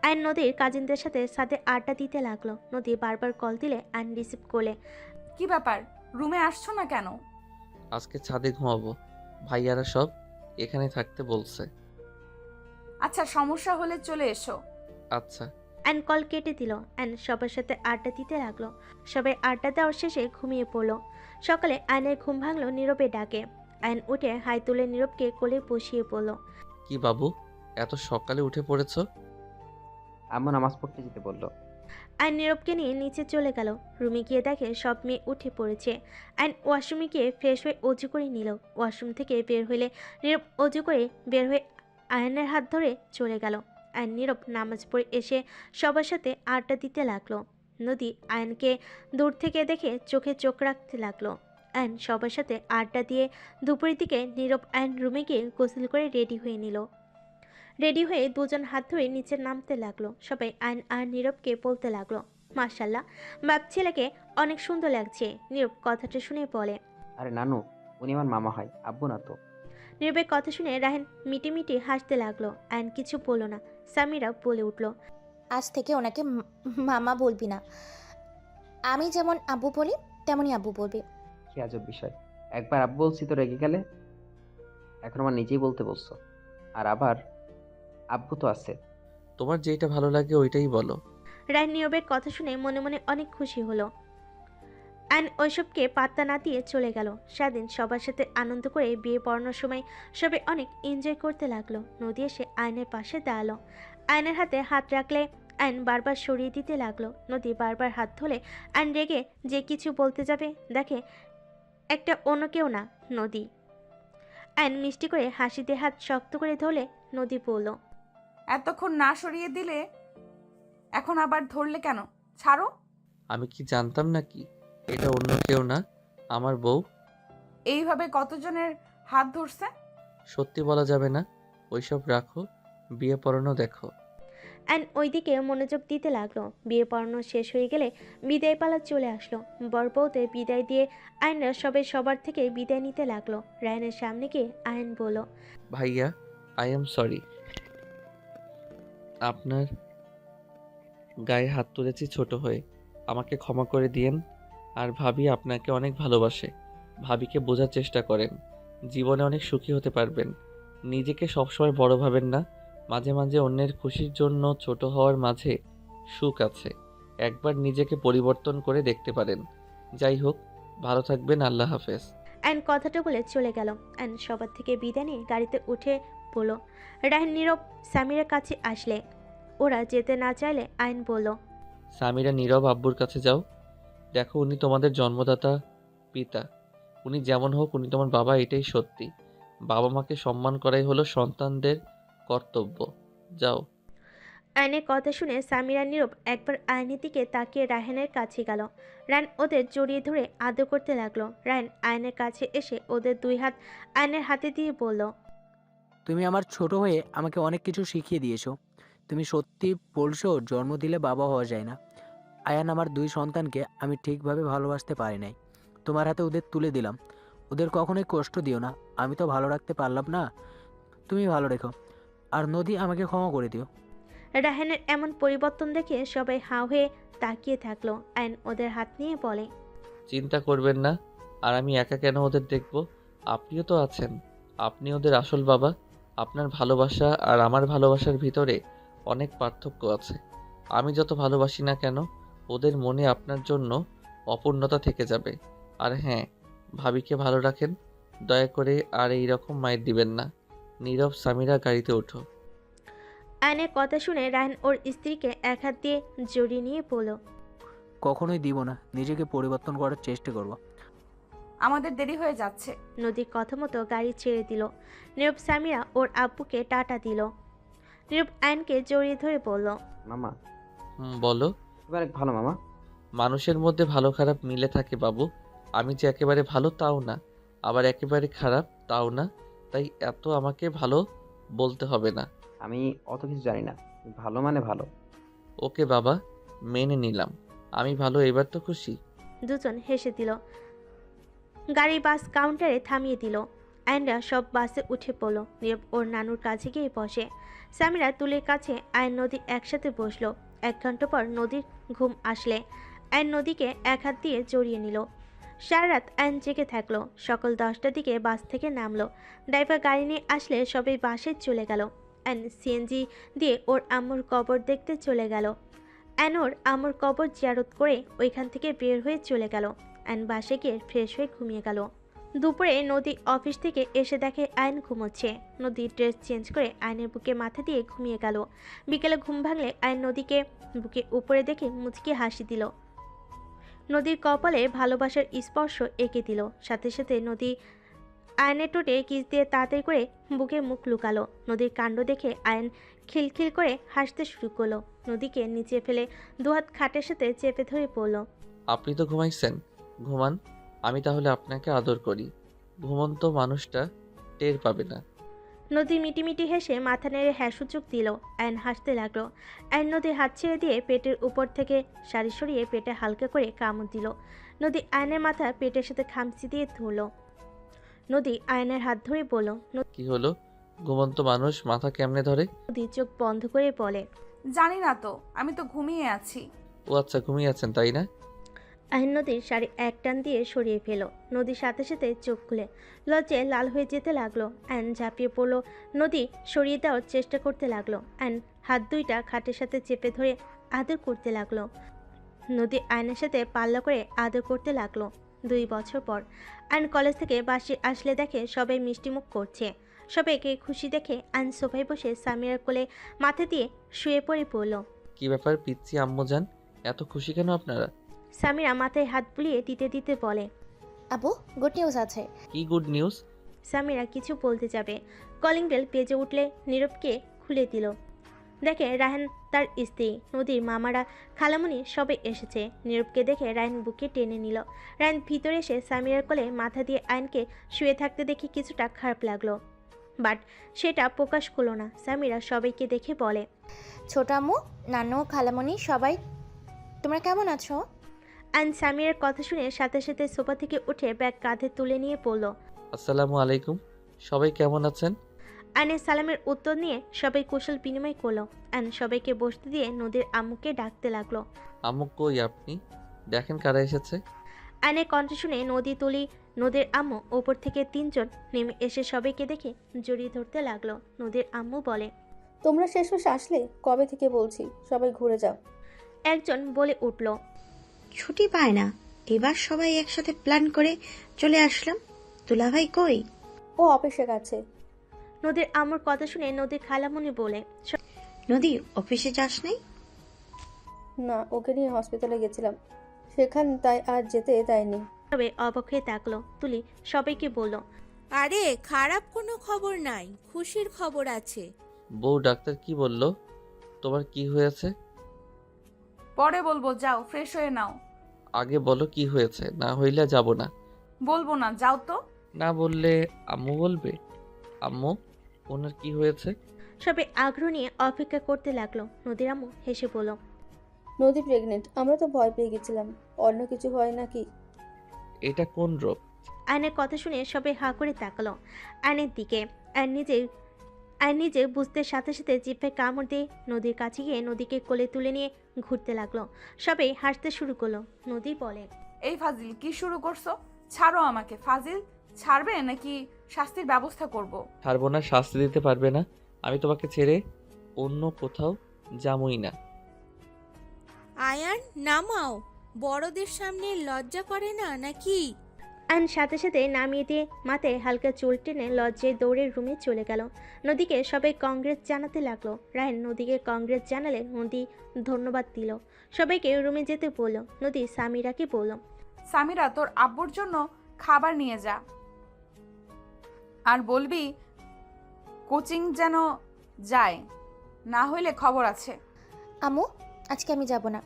আয়ন নদীর কাজিনদের সাথে সাথে আড্ডা দিতে লাগলো। নদী বারবার কল দিলে আয়ন রিসিভ করলে। কি ব্যাপার, রুমে আসছো না কেন? আজকে ছাদে ঘুমাবো, ভাইয়ারা সব এখানে থাকতে বলছে। আচ্ছা, সমস্যা হলে চলে এসো। আচ্ছা। অ্যান্ড কল কেটে দিল। অ্যান্ড সবার সাথে আড্ডা দিতে লাগলো। সবাই আড্ডা দেওয়ার শেষে ঘুমিয়ে পড়লো। সকালে আয়নের ঘুম ভাঙলো নীরবে ডাকে। আয়ন উঠে হাই তুলে নীরবকে কোলে বসিয়ে পড়ল। কি বাবু, এত সকালে উঠে পড়েছো? আম্মু নামাজ পড়তে যেতে বললো। আয়ন নীরবকে নিয়ে নিচে চলে গেল। রুমে গিয়ে দেখে সব মেয়ে উঠে পড়েছে। আয়ন ওয়াশরুমে গিয়ে ফ্রেশ হয়ে অজু করে নিল। ওয়াশরুম থেকে বের হলে নীরব অজু করে বের হয়ে আয়নের হাত ধরে চলে গেল। আয়ন নীরব নামাজ পড়ে এসে সবার সাথে আড্ডা দিতে লাগলো। নদী আয়নকে দূর থেকে দেখে চোখে চোখ রাখতে লাগলো। আয়ন সবার সাথে আড্ডা দিয়ে দুপুরের দিকে নীরব আয়ন রুমে গিয়ে গোসল করে রেডি হয়ে নিল। রেডি হয়ে দুজন হাত ধরে নিচে নামতে লাগলো। সবাই আয়ন আর নীরবকে বলতে লাগলো, মার্শাল্লাহ, বাপ ছেলেকে অনেক সুন্দর লাগছে। নীরব কথাটা শুনে বলে, আরে নানু, উনি আমার মামা হয়, আব্বু না তো। নীরবের কথা শুনে রাহেন মিটি মিটি হাসতে লাগলো। আয়ন কিছু বলল না। সামিরা বলে উঠল, আজ থেকে ওনাকে মামা বলবি না। আমি যেমন আব্বু বলি তেমনই আব্বু বলবি। কি আজব বিষয়, একবার আব্বু বলছি তো রেগে গেলে, এখন আমার নিজেই বলতে বলছো। আর আবার আব্বু তো আছে। তোমার যেটা ভালো লাগে ওইটাই বলো। রাহেন নীরবের কথা শুনে মনে মনে অনেক খুশি হলো। আয়ন ওইসবকে পাত্তা না দিয়ে চলে গেল। সেদিন সবার সাথে আনন্দ করে বিয়ে পড়ানোর সময় সবাই অনেক এনজয় করতে লাগলো। নদী এসে আয়নের পাশে দাঁড়ালো। আয়নের হাতে হাত রাখলে আয়ন বারবার সরিয়ে দিতে লাগলো। নদী বারবার হাত ধরে আয়ন রেগে যে কিছু বলতে যাবে, দেখে একটা অন্য কেউ না, নদী। আয়ন মিষ্টি করে হাসিতে হাত শক্ত করে ধরলে নদী বলল, এতক্ষণ না সরিয়ে দিলে এখন আবার ধরলে কেন? ছাড়ো। আমি কি জানতাম নাকি এটা অন্য কেউ না, আমার বউ? এইভাবে কতজনের হাত ধরছে? সত্যি বলা যাবে না, ওইসব রাখো, বিয়ে পড়ানো দেখো। অ্যান্ড ওইদিকে মনোযোগ দিতে লাগলো। বিয়ে পড়ানো শেষ হয়ে গেলে বিদায় পালা চলে আসলো। বরবউতে বিদায় দিয়ে আয়নরা সবাই সবার থেকে বিদায় নিতে লাগলো। রায়নের সামনে গিয়ে আয়ন বলল, ভাইয়া, আই এম সরি, আপনার গায়ে হাত তুলেছি ছোট হয়ে, আমাকে ক্ষমা করে দিয়েন। আর ভাবি আপনাকে অনেক ভালোবাসে, ভাবিকে বোঝার চেষ্টা করেন, জীবনে অনেক সুখী হতে পারবেন। নিজেকে সবসময় বড় ভাবেন না, মাঝে মাঝে অন্যের খুশির জন্য ছোট হওয়ার মাঝে সুখ আছে, একবার নিজেকে পরিবর্তন করে দেখতে পারেন। যাই হোক, ভালো থাকবেন, আল্লাহ হাফেজ। অ্যান্ড কথাটা বলে চলে গেল। অ্যান্ড সবার থেকে বিদায় নিয়ে গাড়িতে উঠে বলল। রায়ন নীরব সামিরের কাছে আসলে ওরা যেতে না চাইলে আয়ন বলল, সামিরা নীরব আব্বুর কাছে যাও, দেখো উনি তোমাদের জন্মদাতা পিতা, উনি যেমন হোক উনি তোমার বাবা, এটাই সত্যি। বাবা মাকে সম্মান করাই হলো সন্তানদের কর্তব্য, যাও। আয়নের কথা শুনে সামিরা নীরব একবার আয়নের দিকে তাকিয়ে রায়হানের কাছে গেল। রায়ন ওদের জড়িয়ে ধরে আদর করতে লাগলো। রায়ন আয়নের কাছে এসে ওদের দুই হাত আয়নের হাতে দিয়ে বলল, তুমি আমার ছোট হয়ে আমাকে অনেক কিছু শিখিয়ে দিয়েছো। তুমি সত্যি বলছো, জন্ম দিলে বাবা হওয়া যায় না। আয়ান আমার দুই সন্তানকে আমি ঠিকভাবে ভালোবাসতে পারি নাই। তোমার হাতে ওদের তুলে দিলাম, ওদের কখনোই কষ্ট দিও না। আমি তো ভালো রাখতে পারলাম না, তুমি ভালো রেখো। আর নদী, আমাকে ক্ষমা করে দিও। রায়হানের এমন পরিবর্তন দেখে সবাই হাঁ হয়ে তাকিয়ে থাকলো। আয়ন ওদের হাত নিয়ে বলে, চিন্তা করবেন না, আর আমি একা কেন ওদের দেখব, আপনিও তো আছেন, আপনি ওদের আসল বাবা। আপনার ভালোবাসা আর আমার ভালোবাসার ভিতরে অনেক পার্থক্য আছে। আমি যত ভালোবাসি না কেন, ওদের মনে আপনার জন্য অপূর্ণতা থেকে যাবে। আর হ্যাঁ, ভাবিকে ভালো রাখেন, দয়া করে আর এই রকম মায়ের দিবেন না। নীরব, সামিরা, গাড়িতে ওঠো। আয়নের কথা শুনে রায়হান ওর স্ত্রীকে এক হাত দিয়ে জড়িয়ে নিয়ে বলল, কখনোই দিব না, নিজেকে পরিবর্তন করার চেষ্টা করব। আমাদের দেরি হয়ে যাচ্ছে। নদীর কথা মতো গাড়ি ছেড়ে দিল। নীরব সামিরা ওর আব্বুকে টাটা দিল। নীরব আয়নকে জড়িয়ে ধরে বলল, মামা। বলো। তুমি অনেক ভালো মামা। মানুষের মধ্যে ভালো খারাপ মিলে থাকে বাবু। আমি যে একেবারে ভালো তাও না, আবার একেবারে খারাপ তাও না, তাই এত আমাকে ভালো বলতে হবে না। আমি অত কিছু জানি না, ভালো মানে ভালো। ওকে বাবা, মেনে নিলাম, আমি ভালো, এবার তো খুশি। দুজন হেসে দিল। গাড়ি বাস কাউন্টারে থামিয়ে দিল। আয়নরা সব বাসে উঠে পড়ল। নীরব ওর নানুর কাছে গিয়ে বসে। সামিরা তুলের কাছে আয়ন নদী একসাথে বসলো। 1 ঘন্টা পর নদীর ঘুম আসলে আয়ন নদীকে এক হাত দিয়ে জড়িয়ে নিল। সারা রাত আয়ন জেগে থাকলো। সকাল 10টার দিকে বাস থেকে নামলো। ড্রাইভার গাড়ি নিয়ে আসলে সবাই বাসে চলে গেল। আয়ন সিএনজি দিয়ে ওর আম্মুর কবর দেখতে চলে গেল। আয়ন ওর আম্মুর কবর জিয়ারত করে ওইখান থেকে বের হয়ে চলে গেল। আয়ন বাসে গিয়ে ফ্রেশ হয়ে ঘুমিয়ে গেল। দুপুরে নদী অফিস থেকে এসে দেখে আয়ন ঘুমোচ্ছে। নদী ড্রেস চেঞ্জ করে আয়নের বুকে মাথা দিয়ে ঘুমিয়ে গেল। বিকেলে ঘুম ভাঙলে আয়ন নদীকে বুকে উপরে দেখে মুচকি হাসি দিল। নদীর কপালে ভালোবাসার স্পর্শ এঁকে দিল। সাথে সাথে নদী আয়নের টোটে কিস দিয়ে তাড়াতাড়ি করে বুকে মুখ লুকালো। নদীর কাণ্ড দেখে আয়ন খিলখিল করে হাসতে শুরু করলো। নদীকে নিচে ফেলে দুহাত খাটের সাথে চেপে ধরে পড়ল। আপনি তো ঘুমাইছেন, ঘুমান, আমি তাহলে আপনাকে আদর করি। ঘুমন্ত মানুষটা টের পাবে না। নদী মিটিমিটি হেসে মাথা নেড়ে হ্যাঁ সূচক দিল। আয়ন হাসতে লাগলো। আয়ন নদীর হাত ছেড়ে দিয়ে পেটের উপর থেকে শাড়ি সরিয়ে পেটে হালকা করে কামড় দিল। নদী আয়নের মাথা পেটের সাথে খামচি দিয়ে ধরল। নদী আয়নের হাত ধরে বলল। কি হলো? ঘুমন্ত মানুষ মাথা কেমনে ধরে? নদী চোখ বন্ধ করে বলে, জানি না তো, আমি তো ঘুমিয়ে আছি। ও আচ্ছা, ঘুমিয়ে আছেন তাই না? আয়ন নদীর শাড়ি এক টান দিয়ে সরিয়ে ফেল। নদীর সাথে সাথে চোখ খুলে লজ্জায় লাল হয়ে যেতে লাগলো। আয়ন ঝাঁপিয়ে পড়লো। নদী সরিয়ে দেওয়ার চেষ্টা করতে লাগলো। আয়ন হাত দুইটা খাটের সাথে চেপে ধরে আদর করতে লাগলো। নদী আয়নের সাথে পাল্লা করে আদর করতে লাগলো। 2 বছর পর আয়ন কলেজ থেকে বাসে আসলে দেখে সবাই মিষ্টিমুখ করছে। সবাইকে খুশি দেখে আয়ন সোফায় বসে সামিরার কোলে মাথা দিয়ে শুয়ে পড়ে পড়ল। কি ব্যাপার পিচ্ছি আম্মুজান, এত খুশি কেন আপনারা? সামিরা মাথায় হাত বুলিয়ে দিতে দিতে বলে, আবু গুড নিউজ আছে। কি গুড নিউজ? সামিরা কিছু বলতে যাবে, কলিং বেল বেজে উঠলে নীরবকে খুলে দিল। দেখে রায়হান তার স্ত্রী, নদীর মামারা, খালামণি সবাই এসেছে। নীরবকে দেখে রায়হান বুকে টেনে নিল। রায়হান ভিতরে এসে সামিরার কোলে মাথা দিয়ে আয়নকে শুয়ে থাকতে দেখে কিছুটা খারাপ লাগলো, বাট সেটা প্রকাশ করলো না। সামিরা সবাইকে দেখে বলে, ছোট আম্মু, নানু, খালামণি সবাই তোমরা কেমন আছো? আয়ন সামিরার কথা শুনে সাথে সাথে সোফা থেকে উঠে ব্যাগ কাঁধে তুলে নিয়ে পড়ল। আসসালামু আলাইকুম, সবাই কেমন আছেন? আয়নের সালামের উত্তর নিয়ে সবাই কুশল বিনিময় করলো। আয়ন সবাইকে বসতে দিয়ে নদীর আম্মুকে ডাকতে লাগলো। আম্মু কই আপনি? দেখেন কারা এসেছে। আয়নের কণ্ঠ শুনে নদী তুলি নদীর আম্মু ওপর থেকে 3 জন নেমে এসে সবাইকে দেখে জড়িয়ে ধরতে লাগলো। নদীর আম্মু বলে, তোমরা শেষমেশ আসলে? কবে থেকে বলছি সবাই ঘুরে যাও। একজন বলে উঠল, ছুটি পায় না, এবার সবাই একসাথে প্ল্যান করে চলে আসলাম। দুলাভাই কই? ও অফিসে গেছে। নদীর আম্মুর কথা শুনে নদীর খালামণি বলে, নদী অফিসে যাস নাই? না, ওকে নিয়ে হসপিটালে গেছিলাম, সেখান তাই আর যেতে দেয়নি। সবাই অবাক হয়ে তাকলো। তুলি সবাইকে বলল, আরে খারাপ কোনো খবর নাই, খুশির খবর আছে। বউ ডাক্তার কি বললো? তোমার কি হয়েছে? পরে বলবো, যাও ফ্রেশ হয়ে নাও। আগে বলো কি হয়েছে, না হইলে যাব না। বলবো না, যাও তো। না বললে আম্মু বলবে। আম্মু, ওনার কি হয়েছে? সবাই আগ্রহ নিয়ে অপেক্ষা করতে লাগলো। নদীর আম্মু হেসে বলল, নদী প্রেগনেন্ট। আমরা তো ভয় পেয়ে গেছিলাম, অন্য কিছু হয় নাকি। এটা কোন রোগ? আয়নের কথা শুনে সবাই হা করে তাকালো আয়নের দিকে। আয়ন নিজে বুঝতে সাথে সাথে জিভে কামড় দিয়ে নদীর কাছে গিয়ে নদীকে কোলে তুলে নিয়ে ঘুরতে লাগলো। সবাই হাসতে শুরু করলো। নদী বলে, এই ফাজিল, কি শুরু করছো? ছাড়ো আমাকে। ফাজিল, ছাড়বে নাকি শাস্তির ব্যবস্থা করব? ছাড়বো না, শাস্তি দিতে পারবে না। আমি তোমাকে ছেড়ে অন্য কোথাও যামই না। আয়ান নামাও, বড়দের সামনে লজ্জা করে না নাকি? আয়ন সাথে সাথে নামিয়ে দিয়ে মাথায় হালকা চুল টেনে লজ্জায় দৌড়ে রুমে চলে গেল। নদীকে সবাই কংগ্রেস জানাতে লাগলো। রায়হান নদীকে কংগ্রেস জানালে নদী ধন্যবাদ দিল। সবাইকে রুমে যেতে বলল। নদী সামিরাকে বলল, সামিরা, তোর আব্বুর জন্য খাবার নিয়ে যা, আর বলবি কোচিং যেন যায়, না হইলে খবর আছে। আম্মু আজকে আমি যাব না।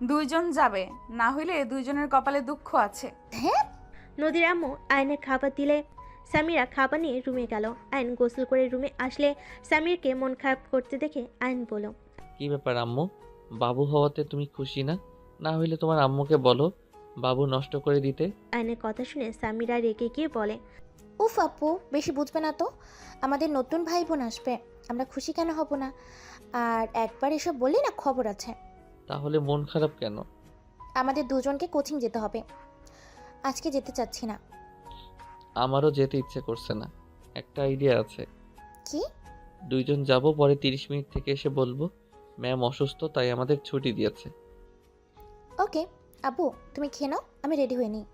2 জন যাবে, না হইলে 2 জনের কপালে দুঃখ আছে। হ্যাঁ। নদীর আম্মু আয়নের খাবার দিলে সামিরা খাবার নিয়ে রুমে গেল। আয়ন গোসল করে রুমে আসলে সামিরকে মন খারাপ করতে দেখে আয়ন বলল, কি ব্যাপার আম্মু, বাবু হওয়াতে তুমি খুশি না? না হইলে তোমার আম্মুকে বলো বাবু নষ্ট করে দিতে। আয়নের কথা শুনে সামিরা রেগে গিয়ে বলে, উফ আপু, বেশি বুঝবে না তো, আমাদের নতুন ভাই বোন আসবে, আমরা খুশি কেন হব না? আর একবার এসব বললি না খবর আছে। তাহলে মন খারাপ কেন? আমাদের 2 জনকে কোচিং যেতে হবে, আজকে যেতে চাচ্ছি না। আমারও যেতে ইচ্ছে করছে না। একটা আইডিয়া আছে। কি? 2 জন যাব, পরে 30 মিনিট থেকে এসে বলবো ম্যাম অসুস্থ, তাই আমাদের ছুটি দিয়েছে। ওকে আপু, তুমি খেয়ে নাও, আমি রেডি হয়ে নিই।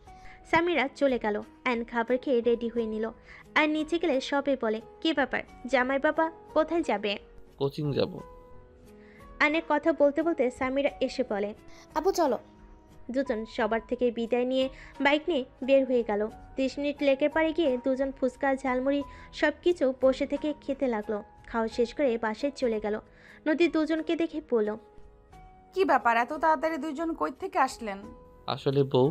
সামিরা চলে গেল। আয়ন খাবার খেয়ে রেডি হয়ে নিল। আর নিচে গেলে সবাই বলে, কি ব্যাপার জামাই বাবা, কোথায় যাবে? কোচিং যাব। আয়নের কথা বলতে বলতে সামিরা এসে বলে, আপু চলো। দুজন সবার থেকে বিদায় নিয়ে বাইক নিয়ে বের হয়ে গেল। 30 মিনিট লেকের পাড়ে গিয়ে দুজন ফুচকা, ঝালমুড়ি সব কিছু বসে থেকে খেতে লাগলো। খাওয়া শেষ করে বাসায় চলে গেল। নদী 2 জনকে দেখে বলল, কি ব্যাপার, এত তাড়াতাড়ি 2 জন কই থেকে আসলেন? আসলে বউ,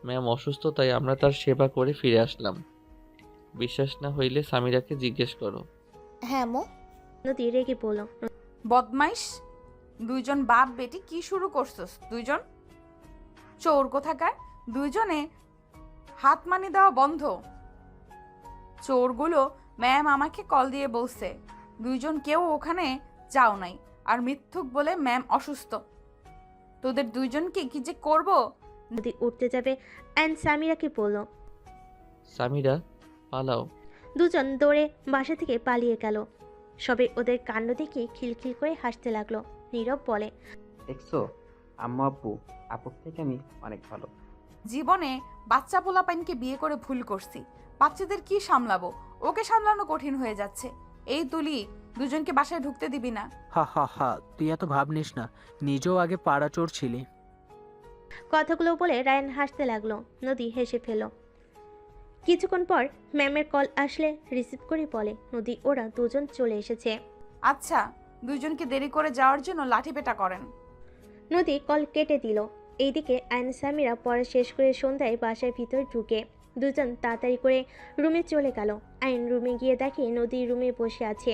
ম্যাম অসুস্থ, তাই আমরা তার সেবা করে ফিরে আসলাম। বিশ্বাস না হইলে সামিরাকে জিজ্ঞেস করো। হ্যাঁ আম্মু। নদী রেগে বলল। বদমাইশ, দুইজন বাপ বেটি কি শুরু করছস? দুইজন চোর কোথাকার, দুইজনে হাত মানি দেওয়া বন্ধ। চোরগুলো ম্যাম আমাকে কল দিয়ে বলছে দুইজন কেউ ওখানে যাও নাই, আর মিথ্যুক বলে ম্যাম অসুস্থ। তোদের দুইজনকে কি যে করব। নদী উঠতে যাবে অ্যান্ড সামিরাকে বলল। সামিরা, পালাও। দুজন দৌড়ে বাসা থেকে পালিয়ে গেল। সবে ওদের কাণ্ড দেখে খিলখিল করে হাসতে লাগলো। নীরব বলে, দেখছো আম্মু আব্বু আপুর থেকে আমি অনেক ভালো। জীবনে বাচ্চা পোলাপাইনকে বিয়ে করে ভুল করছি, বাচ্চাদের কি সামলাবো, ওকে সামলানো কঠিন হয়ে যাচ্ছে। এই তুলি, দুজনকে বাসায় ঢুকতে দিবি না। হা হা হা, তুই এত ভাব নিস না, নিজেও আগে পাড়া চোর ছিলি। কথাগুলো বলে রায়ান হাসতে লাগলো। নদী হেসে ফেল। কিছুক্ষণ পর ম্যামের কল আসলে রিসিভ করে বলে, নদী ওরা দুজন চলে এসেছে। আচ্ছা, দুইজনকে দেরি করে যাওয়ার জন্য লাঠিপেটা করেন। নদী কল কেটে দিল। এইদিকে আইন সামিরা পড়া শেষ করে সন্ধ্যায় বাসার ভিতর ঢুকে দুজন তাড়াতাড়ি করে রুমে চলে গেল। আইন রুমে গিয়ে দেখে নদী রুমে বসে আছে।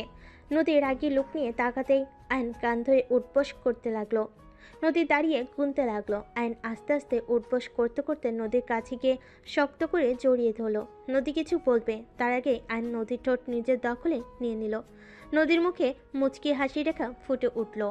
নদী রাগী লোক নিয়ে তাকাতেই আইন কান ধরে উঠবস করতে লাগলো। নদী দাঁড়িয়ে গুনতে লাগলো। আইন আস্তে আস্তে উঠবস করতে করতে নদীর কাছে গিয়ে শক্ত করে জড়িয়ে ধরলো। নদী কিছু বলবে তার আগে আইন নদীর ঠোঁট নিজের দখলে নিয়ে নিল। নদীর মুখে মুচকি হাসি রেখা ফুটে উঠল।